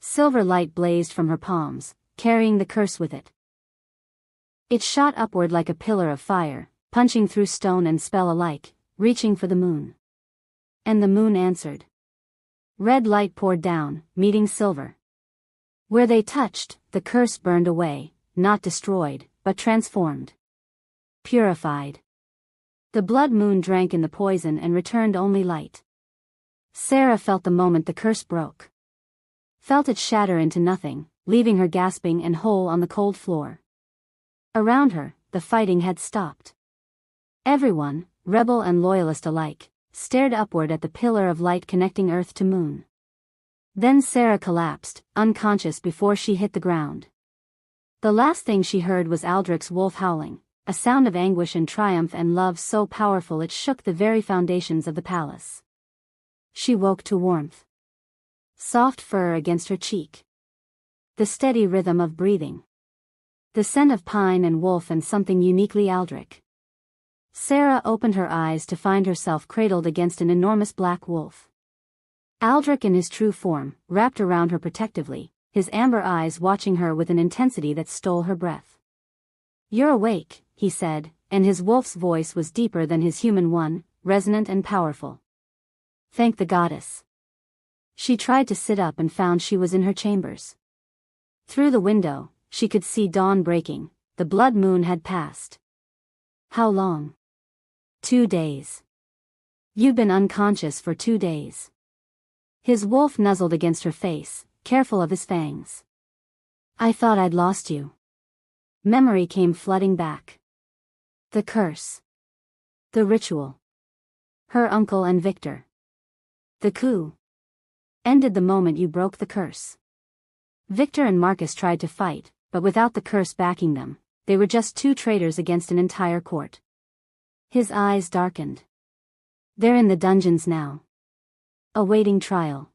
Silver light blazed from her palms, carrying the curse with it. It shot upward like a pillar of fire, punching through stone and spell alike, reaching for the moon. And the moon answered. Red light poured down, meeting silver. Where they touched, the curse burned away, not destroyed, but transformed. Purified. The blood moon drank in the poison and returned only light. Sarah felt the moment the curse broke. Felt it shatter into nothing, leaving her gasping and whole on the cold floor. Around her, the fighting had stopped. Everyone, rebel and loyalist alike, stared upward at the pillar of light connecting earth to moon. Then Sarah collapsed, unconscious before she hit the ground. The last thing she heard was Aldrich's wolf howling, a sound of anguish and triumph and love so powerful it shook the very foundations of the palace. She woke to warmth. Soft fur against her cheek. The steady rhythm of breathing. The scent of pine and wolf and something uniquely Aldrich. Sarah opened her eyes to find herself cradled against an enormous black wolf. Aldrich in his true form, wrapped around her protectively, his amber eyes watching her with an intensity that stole her breath. You're awake, he said, and his wolf's voice was deeper than his human one, resonant and powerful. Thank the goddess. She tried to sit up and found she was in her chambers. Through the window, she could see dawn breaking, the blood moon had passed. How long? 2 days. You've been unconscious for 2 days. His wolf nuzzled against her face, careful of his fangs. I thought I'd lost you. Memory came flooding back. The curse. The ritual. Her uncle and Victor. The coup. Ended the moment you broke the curse. Victor and Marcus tried to fight, but without the curse backing them, they were just 2 traitors against an entire court. His eyes darkened. They're in the dungeons now. Awaiting trial.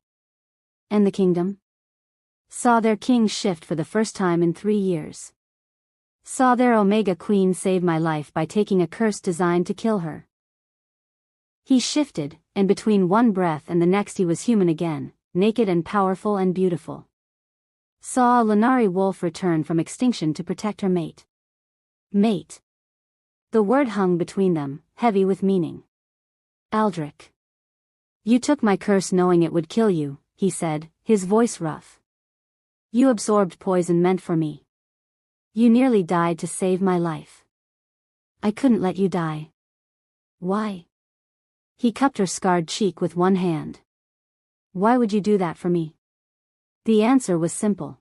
And the kingdom? Saw their king shift for the first time in 3 years. Saw their Omega Queen save my life by taking a curse designed to kill her. He shifted, and between one breath and the next he was human again, naked and powerful and beautiful. Saw a Lanari wolf return from extinction to protect her mate. Mate. The word hung between them, heavy with meaning. Aldrich. You took my curse knowing it would kill you, he said, his voice rough. You absorbed poison meant for me. You nearly died to save my life. I couldn't let you die. Why? He cupped her scarred cheek with one hand. Why would you do that for me? The answer was simple.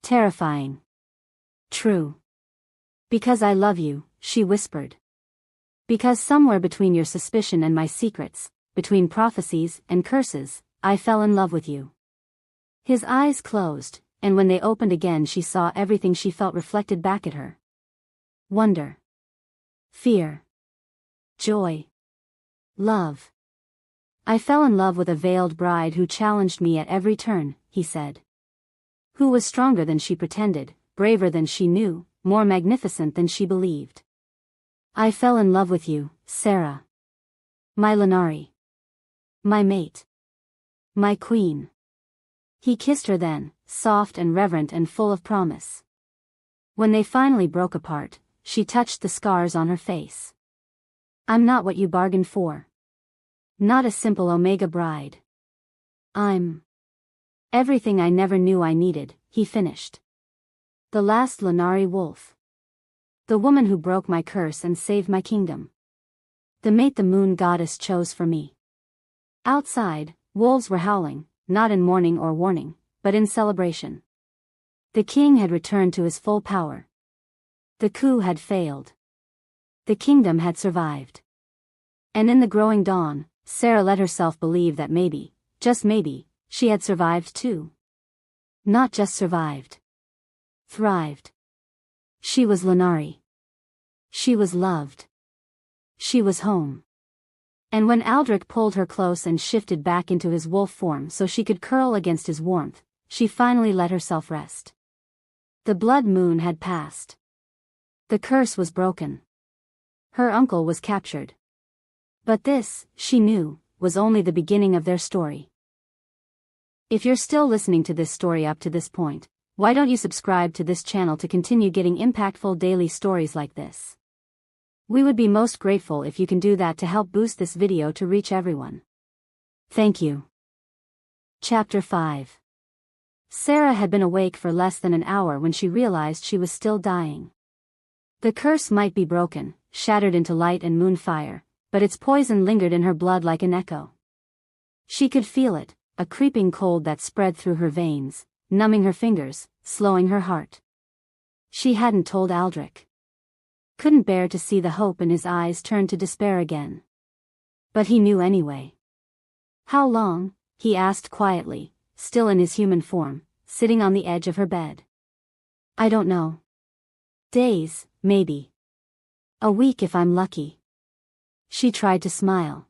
Terrifying. True. Because I love you, she whispered. Because somewhere between your suspicion and my secrets, between prophecies and curses, I fell in love with you. His eyes closed, and when they opened again she saw everything she felt reflected back at her. Wonder. Fear. Joy. Love. I fell in love with a veiled bride who challenged me at every turn, he said. Who was stronger than she pretended, braver than she knew, more magnificent than she believed. I fell in love with you, Sarah. My Lanari. My mate. My queen. He kissed her then, soft and reverent and full of promise. When they finally broke apart, she touched the scars on her face. I'm not what you bargained for. Not a simple Omega bride. I'm everything I never knew I needed, he finished. The last Lanari wolf. The woman who broke my curse and saved my kingdom. The mate the moon goddess chose for me. Outside, wolves were howling, not in mourning or warning, but in celebration. The king had returned to his full power. The coup had failed. The kingdom had survived. And in the growing dawn, Sarah let herself believe that maybe, just maybe, she had survived too. Not just survived. Thrived. She was Lenari. She was loved. She was home. And when Aldrich pulled her close and shifted back into his wolf form so she could curl against his warmth, she finally let herself rest. The blood moon had passed. The curse was broken. Her uncle was captured. But this, she knew, was only the beginning of their story. If you're still listening to this story up to this point, why don't you subscribe to this channel to continue getting impactful daily stories like this? We would be most grateful if you can do that to help boost this video to reach everyone. Thank you. Chapter 5. Sarah had been awake for less than an hour when she realized she was still dying. The curse might be broken, shattered into light and moonfire, but its poison lingered in her blood like an echo. She could feel it, a creeping cold that spread through her veins, numbing her fingers, slowing her heart. She hadn't told Aldrich. Couldn't bear to see the hope in his eyes turn to despair again. But he knew anyway. How long? He asked quietly, still in his human form, sitting on the edge of her bed. I don't know. Days, maybe. A week if I'm lucky. She tried to smile.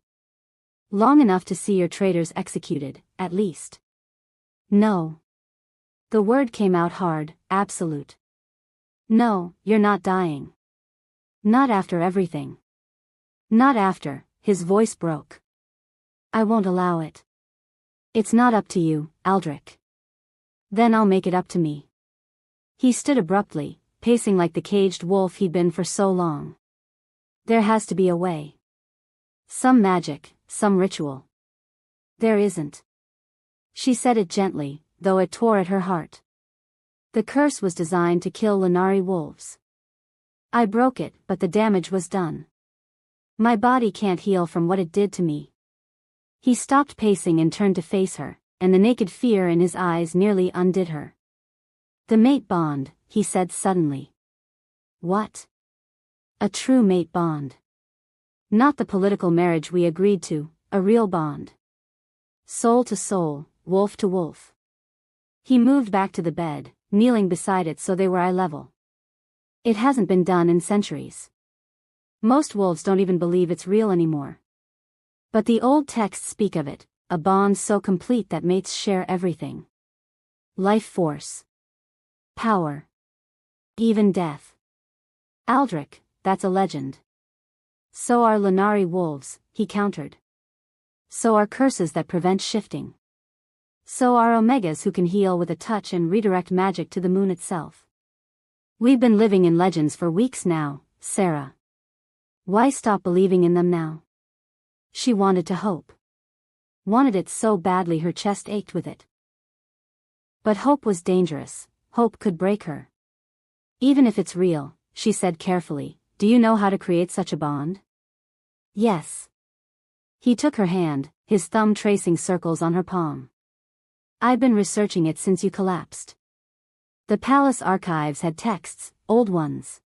Long enough to see your traitors executed, at least. No. The word came out hard, absolute. No, you're not dying. Not after everything. Not after, his voice broke. I won't allow it. It's not up to you, Aldrich. Then I'll make it up to me. He stood abruptly, pacing like the caged wolf he'd been for so long. There has to be a way. Some magic, some ritual. There isn't. She said it gently, though it tore at her heart. The curse was designed to kill Lenari wolves. I broke it, but the damage was done. My body can't heal from what it did to me. He stopped pacing and turned to face her, and the naked fear in his eyes nearly undid her. The mate bond, he said suddenly. What? A true mate bond. Not the political marriage we agreed to, a real bond. Soul to soul, wolf to wolf. He moved back to the bed, kneeling beside it so they were eye level. It hasn't been done in centuries. Most wolves don't even believe it's real anymore. But the old texts speak of it, a bond so complete that mates share everything. Life force. Power. Even death. Aldrich, that's a legend. So are Lenari wolves, he countered. So are curses that prevent shifting. So are omegas who can heal with a touch and redirect magic to the moon itself. We've been living in legends for weeks now, Sarah. Why stop believing in them now? She wanted to hope. Wanted it so badly her chest ached with it. But hope was dangerous, hope could break her. Even if it's real, she said carefully, do you know how to create such a bond? Yes. He took her hand, his thumb tracing circles on her palm. I've been researching it since you collapsed. The palace archives had texts, old ones.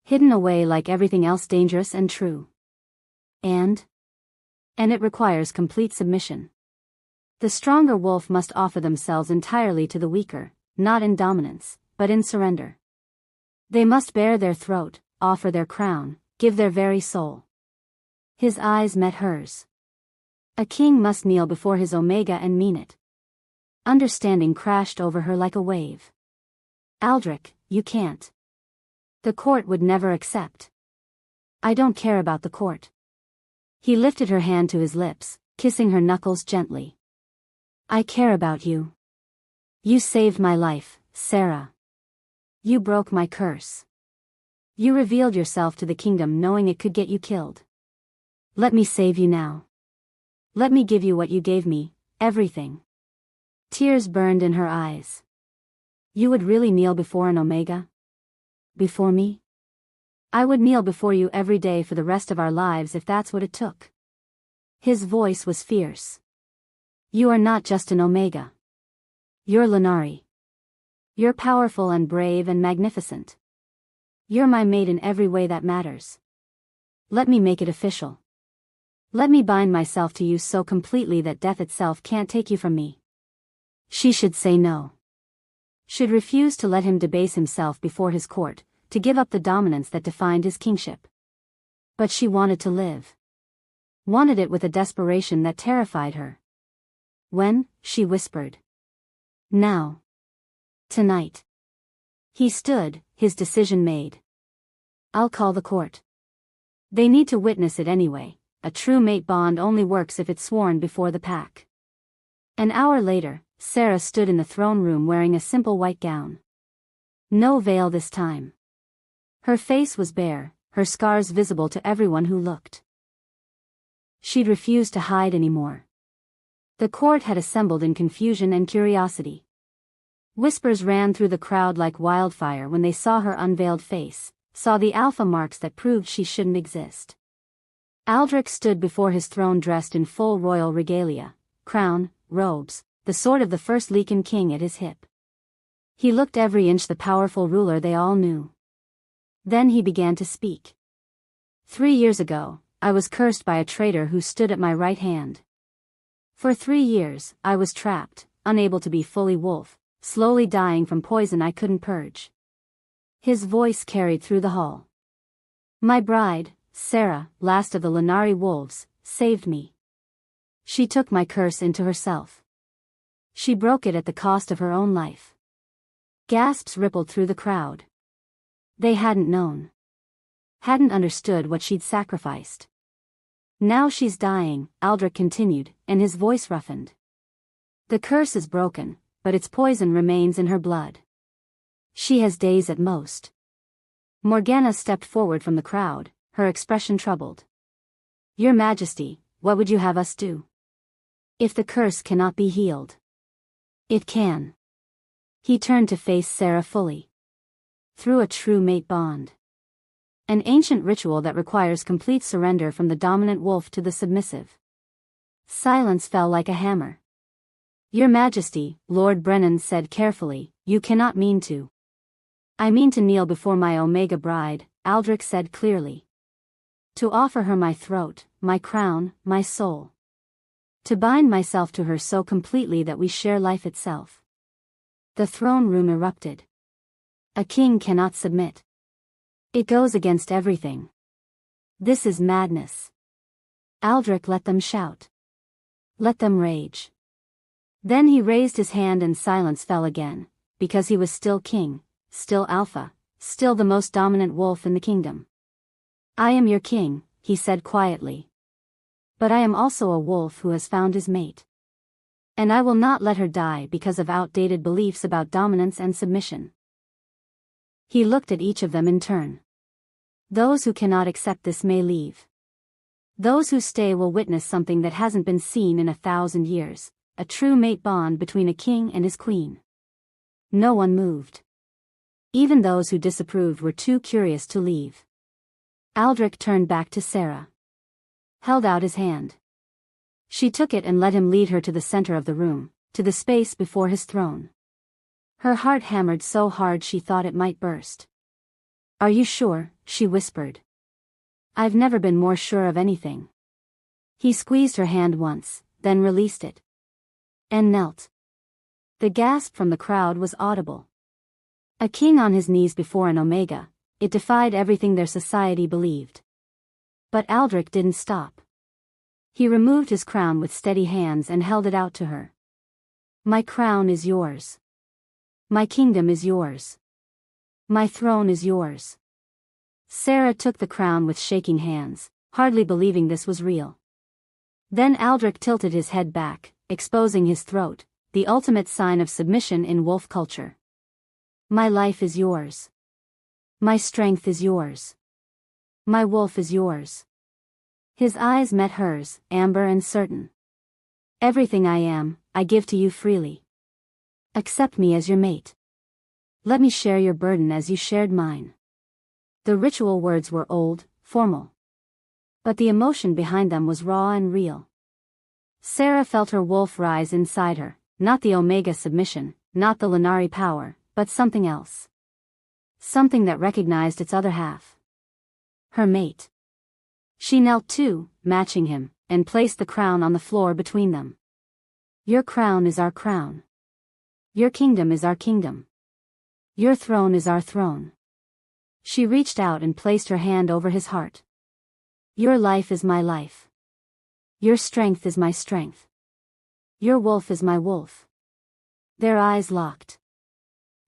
Hidden away like everything else dangerous and true. And it requires complete submission. The stronger wolf must offer themselves entirely to the weaker, not in dominance, but in surrender. They must bare their throat, offer their crown, give their very soul. His eyes met hers. A king must kneel before his omega and mean it. Understanding crashed over her like a wave. Aldrich, you can't. The court would never accept. I don't care about the court. He lifted her hand to his lips, kissing her knuckles gently. I care about you. You saved my life, Sarah. You broke my curse. You revealed yourself to the kingdom knowing it could get you killed. Let me save you now. Let me give you what you gave me, everything. Tears burned in her eyes. You would really kneel before an omega? Before me? I would kneel before you every day for the rest of our lives if that's what it took. His voice was fierce. You are not just an Omega. You're Lunari. You're powerful and brave and magnificent. You're my mate in every way that matters. Let me make it official. Let me bind myself to you so completely that death itself can't take you from me. She should say no. Should refuse to let him debase himself before his court, to give up the dominance that defined his kingship. But she wanted to live. Wanted it with a desperation that terrified her. When, she whispered. Now. Tonight. He stood, his decision made. I'll call the court. They need to witness it anyway. A true mate bond only works if it's sworn before the pack. An hour later, Sarah stood in the throne room wearing a simple white gown. No veil this time. Her face was bare, her scars visible to everyone who looked. She'd refused to hide anymore. The court had assembled in confusion and curiosity. Whispers ran through the crowd like wildfire when they saw her unveiled face, saw the alpha marks that proved she shouldn't exist. Aldrich stood before his throne dressed in full royal regalia, crown, robes, the sword of the first Leakin king at his hip. He looked every inch the powerful ruler they all knew. Then he began to speak. 3 years ago, I was cursed by a traitor who stood at my right hand. For 3 years, I was trapped, unable to be fully wolf, slowly dying from poison I couldn't purge. His voice carried through the hall. My bride, Sarah, last of the Lunari wolves, saved me. She took my curse into herself. She broke it at the cost of her own life. Gasps rippled through the crowd. They hadn't known. Hadn't understood what she'd sacrificed. Now she's dying, Aldrich continued, and his voice roughened. The curse is broken, but its poison remains in her blood. She has days at most. Morgana stepped forward from the crowd, her expression troubled. Your Majesty, what would you have us do? If the curse cannot be healed. It can. He turned to face Sarah fully. Through a true mate bond. An ancient ritual that requires complete surrender from the dominant wolf to the submissive. Silence fell like a hammer. Your Majesty, Lord Brennan said carefully, you cannot mean to. I mean to kneel before my Omega bride, Aldrich said clearly. To offer her my throat, my crown, my soul. To bind myself to her so completely that we share life itself. The throne room erupted. A king cannot submit. It goes against everything. This is madness. Aldrich let them shout. Let them rage. Then he raised his hand and silence fell again, because he was still king, still alpha, still the most dominant wolf in the kingdom. I am your king, he said quietly. But I am also a wolf who has found his mate. And I will not let her die because of outdated beliefs about dominance and submission. He looked at each of them in turn. Those who cannot accept this may leave. Those who stay will witness something that hasn't been seen in 1,000 years, a true mate bond between a king and his queen. No one moved. Even those who disapproved were too curious to leave. Aldrich turned back to Sarah. Held out his hand. She took it and let him lead her to the center of the room, to the space before his throne. Her heart hammered so hard she thought it might burst. Are you sure? She whispered. I've never been more sure of anything. He squeezed her hand once, then released it. And knelt. The gasp from the crowd was audible. A king on his knees before an Omega, it defied everything their society believed. But Aldrich didn't stop. He removed his crown with steady hands and held it out to her. My crown is yours. My kingdom is yours. My throne is yours. Sarah took the crown with shaking hands, hardly believing this was real. Then Aldrich tilted his head back, exposing his throat, the ultimate sign of submission in wolf culture. My life is yours. My strength is yours. My wolf is yours. His eyes met hers, amber and certain. Everything I am, I give to you freely. Accept me as your mate. Let me share your burden as you shared mine. The ritual words were old, formal. But the emotion behind them was raw and real. Sarah felt her wolf rise inside her, not the Omega submission, not the Lunari power, but something else. Something that recognized its other half. Her mate. She knelt too, matching him, and placed the crown on the floor between them. Your crown is our crown. Your kingdom is our kingdom. Your throne is our throne. She reached out and placed her hand over his heart. Your life is my life. Your strength is my strength. Your wolf is my wolf. Their eyes locked.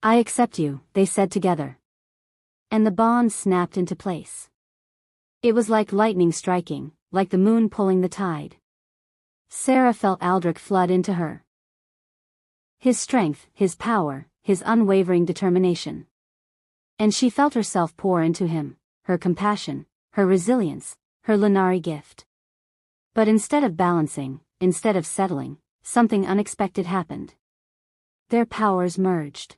I accept you, they said together. And the bond snapped into place. It was like lightning striking, like the moon pulling the tide. Sarah felt Aldrich flood into her. His strength, his power, his unwavering determination. And she felt herself pour into him, her compassion, her resilience, her Lunari gift. But instead of balancing, instead of settling, something unexpected happened. Their powers merged.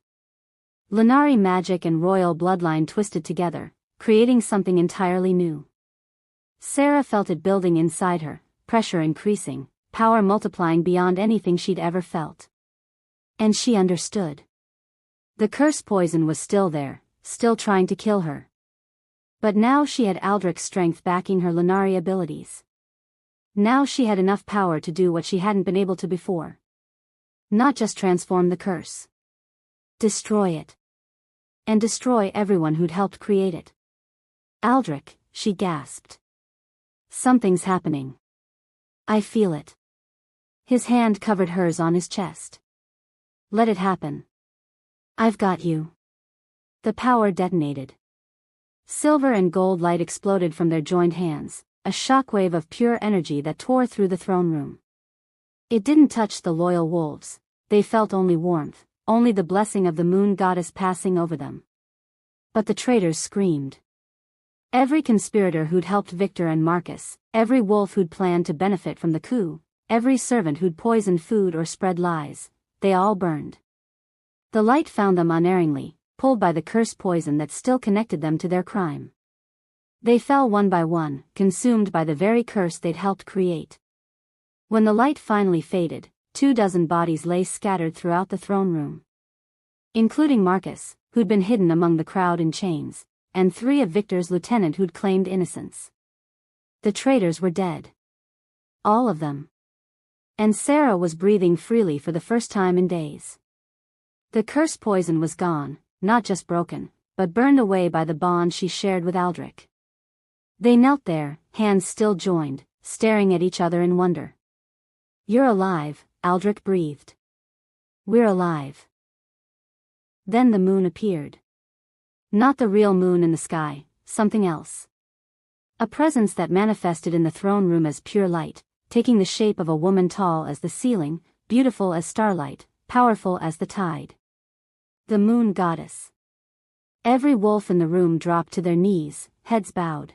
Lunari magic and royal bloodline twisted together, creating something entirely new. Sarah felt it building inside her, pressure increasing, power multiplying beyond anything she'd ever felt. And she understood. The curse poison was still there, still trying to kill her. But now she had Aldrich's strength backing her Lunari abilities. Now she had enough power to do what she hadn't been able to before. Not just transform the curse. Destroy it. And destroy everyone who'd helped create it. Aldrich, she gasped. Something's happening. I feel it. His hand covered hers on his chest. Let it happen. I've got you. The power detonated. Silver and gold light exploded from their joined hands, a shockwave of pure energy that tore through the throne room. It didn't touch the loyal wolves, they felt only warmth, only the blessing of the moon goddess passing over them. But the traitors screamed. Every conspirator who'd helped Victor and Marcus, every wolf who'd planned to benefit from the coup, every servant who'd poisoned food or spread lies, they all burned. The light found them unerringly, pulled by the curse poison that still connected them to their crime. They fell one by one, consumed by the very curse they'd helped create. When the light finally faded, 24 bodies lay scattered throughout the throne room. Including Marcus, who'd been hidden among the crowd in chains, and 3 of Victor's lieutenants who'd claimed innocence. The traitors were dead. All of them. And Sarah was breathing freely for the first time in days. The curse poison was gone, not just broken, but burned away by the bond she shared with Aldrich. They knelt there, hands still joined, staring at each other in wonder. You're alive, Aldrich breathed. We're alive. Then the moon appeared. Not the real moon in the sky, something else. A presence that manifested in the throne room as pure light, taking the shape of a woman tall as the ceiling, beautiful as starlight, powerful as the tide. The moon goddess. Every wolf in the room dropped to their knees, heads bowed.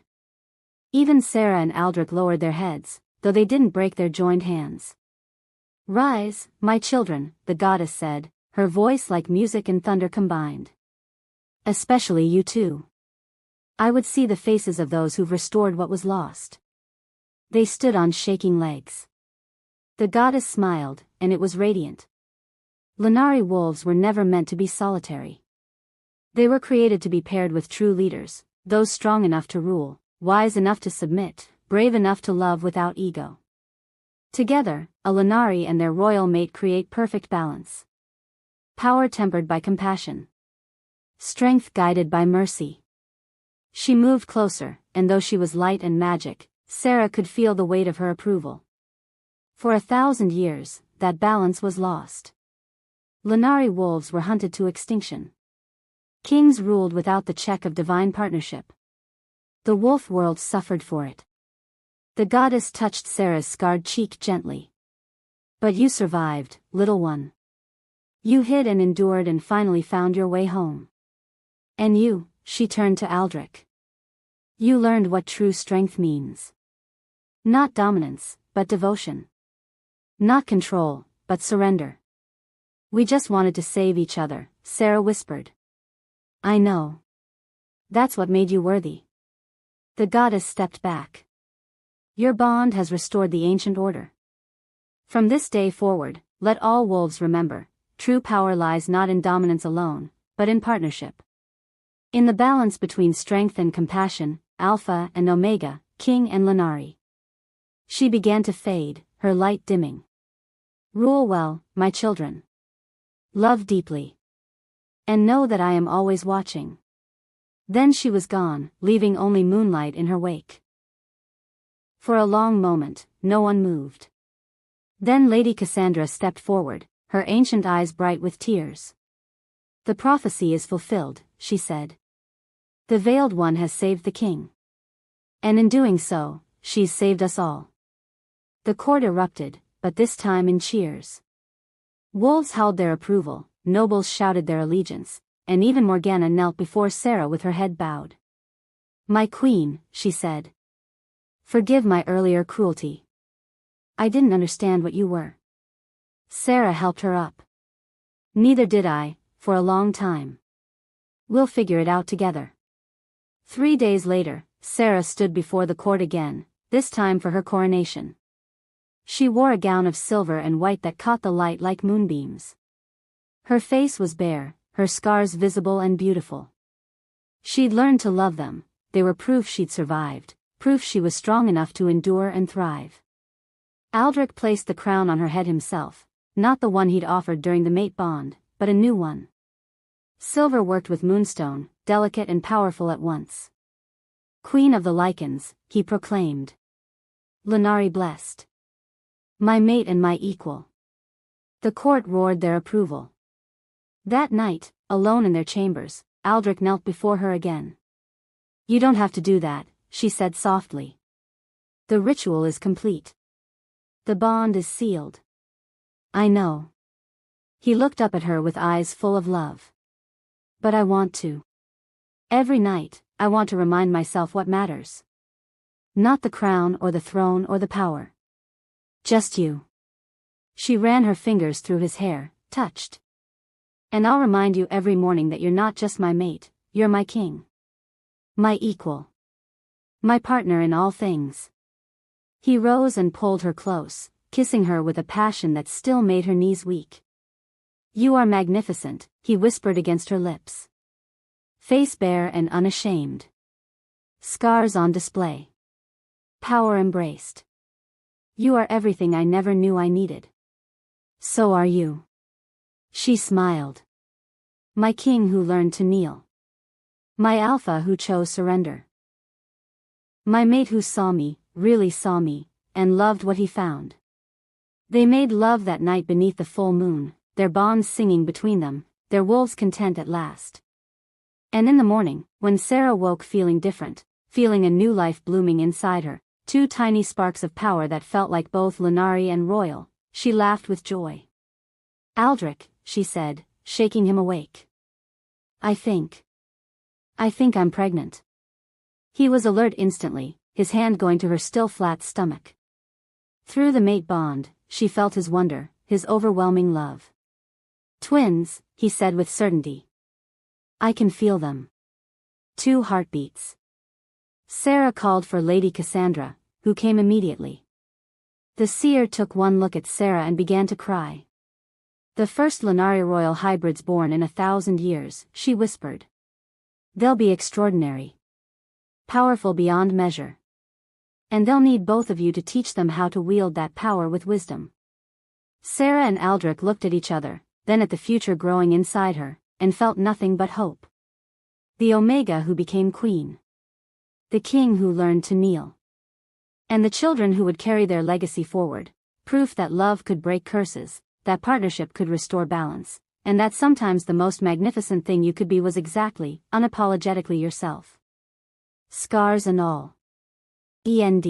Even Sarah and Aldrich lowered their heads, though they didn't break their joined hands. Rise, my children, the goddess said, her voice like music and thunder combined. Especially you two. I would see the faces of those who've restored what was lost. They stood on shaking legs. The goddess smiled, and it was radiant. Lunari wolves were never meant to be solitary. They were created to be paired with true leaders, those strong enough to rule, wise enough to submit, brave enough to love without ego. Together, a Lunari and their royal mate create perfect balance. Power tempered by compassion. Strength guided by mercy. She moved closer, and though she was light and magic, Sarah could feel the weight of her approval. For 1,000 years, that balance was lost. Lunari wolves were hunted to extinction. Kings ruled without the check of divine partnership. The wolf world suffered for it. The goddess touched Sarah's scarred cheek gently. But you survived, little one. You hid and endured and finally found your way home. And you, she turned to Aldrich. You learned what true strength means. Not dominance, but devotion. Not control, but surrender. We just wanted to save each other, Sarah whispered. I know. That's what made you worthy. The goddess stepped back. Your bond has restored the ancient order. From this day forward, let all wolves remember, true power lies not in dominance alone, but in partnership. In the balance between strength and compassion, Alpha and Omega, King and Lanari. She began to fade, her light dimming. Rule well, my children. Love deeply. And know that I am always watching. Then she was gone, leaving only moonlight in her wake. For a long moment, no one moved. Then Lady Cassandra stepped forward, her ancient eyes bright with tears. The prophecy is fulfilled, she said. The Veiled One has saved the king. And in doing so, she's saved us all. The court erupted, but this time in cheers. Wolves howled their approval, nobles shouted their allegiance, and even Morgana knelt before Sarah with her head bowed. My queen, she said. Forgive my earlier cruelty. I didn't understand what you were. Sarah helped her up. Neither did I, for a long time. We'll figure it out together. 3 days later, Sarah stood before the court again, this time for her coronation. She wore a gown of silver and white that caught the light like moonbeams. Her face was bare, her scars visible and beautiful. She'd learned to love them, they were proof she'd survived, proof she was strong enough to endure and thrive. Aldrich placed the crown on her head himself, not the one he'd offered during the mate bond, but a new one. Silver worked with moonstone, delicate and powerful at once. Queen of the Lycans, he proclaimed. Lanari blessed. My mate and my equal. The court roared their approval. That night, alone in their chambers, Aldrich knelt before her again. You don't have to do that, she said softly. The ritual is complete. The bond is sealed. I know. He looked up at her with eyes full of love. But I want to. Every night, I want to remind myself what matters. Not the crown or the throne or the power. Just you. She ran her fingers through his hair, touched. And I'll remind you every morning that you're not just my mate, you're my king. My equal. My partner in all things. He rose and pulled her close, kissing her with a passion that still made her knees weak. You are magnificent, he whispered against her lips. Face bare and unashamed. Scars on display. Power embraced. You are everything I never knew I needed. So are you. She smiled. My king who learned to kneel. My alpha who chose surrender. My mate who saw me, really saw me, and loved what he found. They made love that night beneath the full moon, their bonds singing between them, their wolves content at last. And in the morning, when Sarah woke feeling different, feeling a new life blooming inside her, 2 tiny sparks of power that felt like both Lanari and royal, she laughed with joy. Aldrich, she said, shaking him awake. I think I'm pregnant. He was alert instantly, his hand going to her still flat stomach. Through the mate bond, she felt his wonder, his overwhelming love. Twins, he said with certainty. I can feel them. 2 heartbeats. Sarah called for Lady Cassandra, who came immediately. The seer took one look at Sarah and began to cry. The first Lanari royal hybrids born in 1,000 years, she whispered. They'll be extraordinary. Powerful beyond measure. And they'll need both of you to teach them how to wield that power with wisdom. Sarah and Aldrich looked at each other, then at the future growing inside her, and felt nothing but hope. The Omega who became queen. The king who learned to kneel. And the children who would carry their legacy forward, proof that love could break curses, that partnership could restore balance, and that sometimes the most magnificent thing you could be was exactly, unapologetically yourself. Scars and all. END.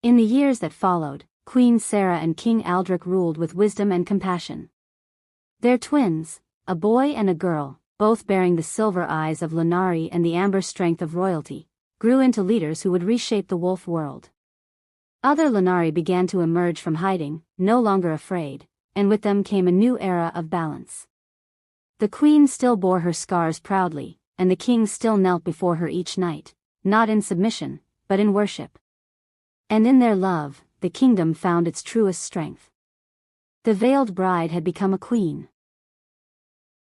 In the years that followed, Queen Sarah and King Aldrich ruled with wisdom and compassion. Their twins, a boy and a girl, both bearing the silver eyes of Lanari and the amber strength of royalty, grew into leaders who would reshape the wolf world. Other Lanari began to emerge from hiding, no longer afraid, and with them came a new era of balance. The queen still bore her scars proudly, and the king still knelt before her each night, not in submission, but in worship. And in their love, the kingdom found its truest strength. The veiled bride had become a queen.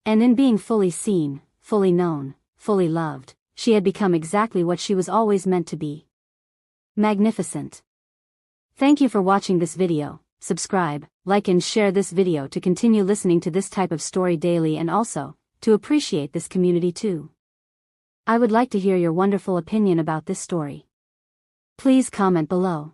And in being fully seen, fully known, fully loved, she had become exactly what she was always meant to be. Magnificent. Thank you for watching this video. Subscribe, like and share this video to continue listening to this type of story daily and also, to appreciate this community too. I would like to hear your wonderful opinion about this story. Please comment below.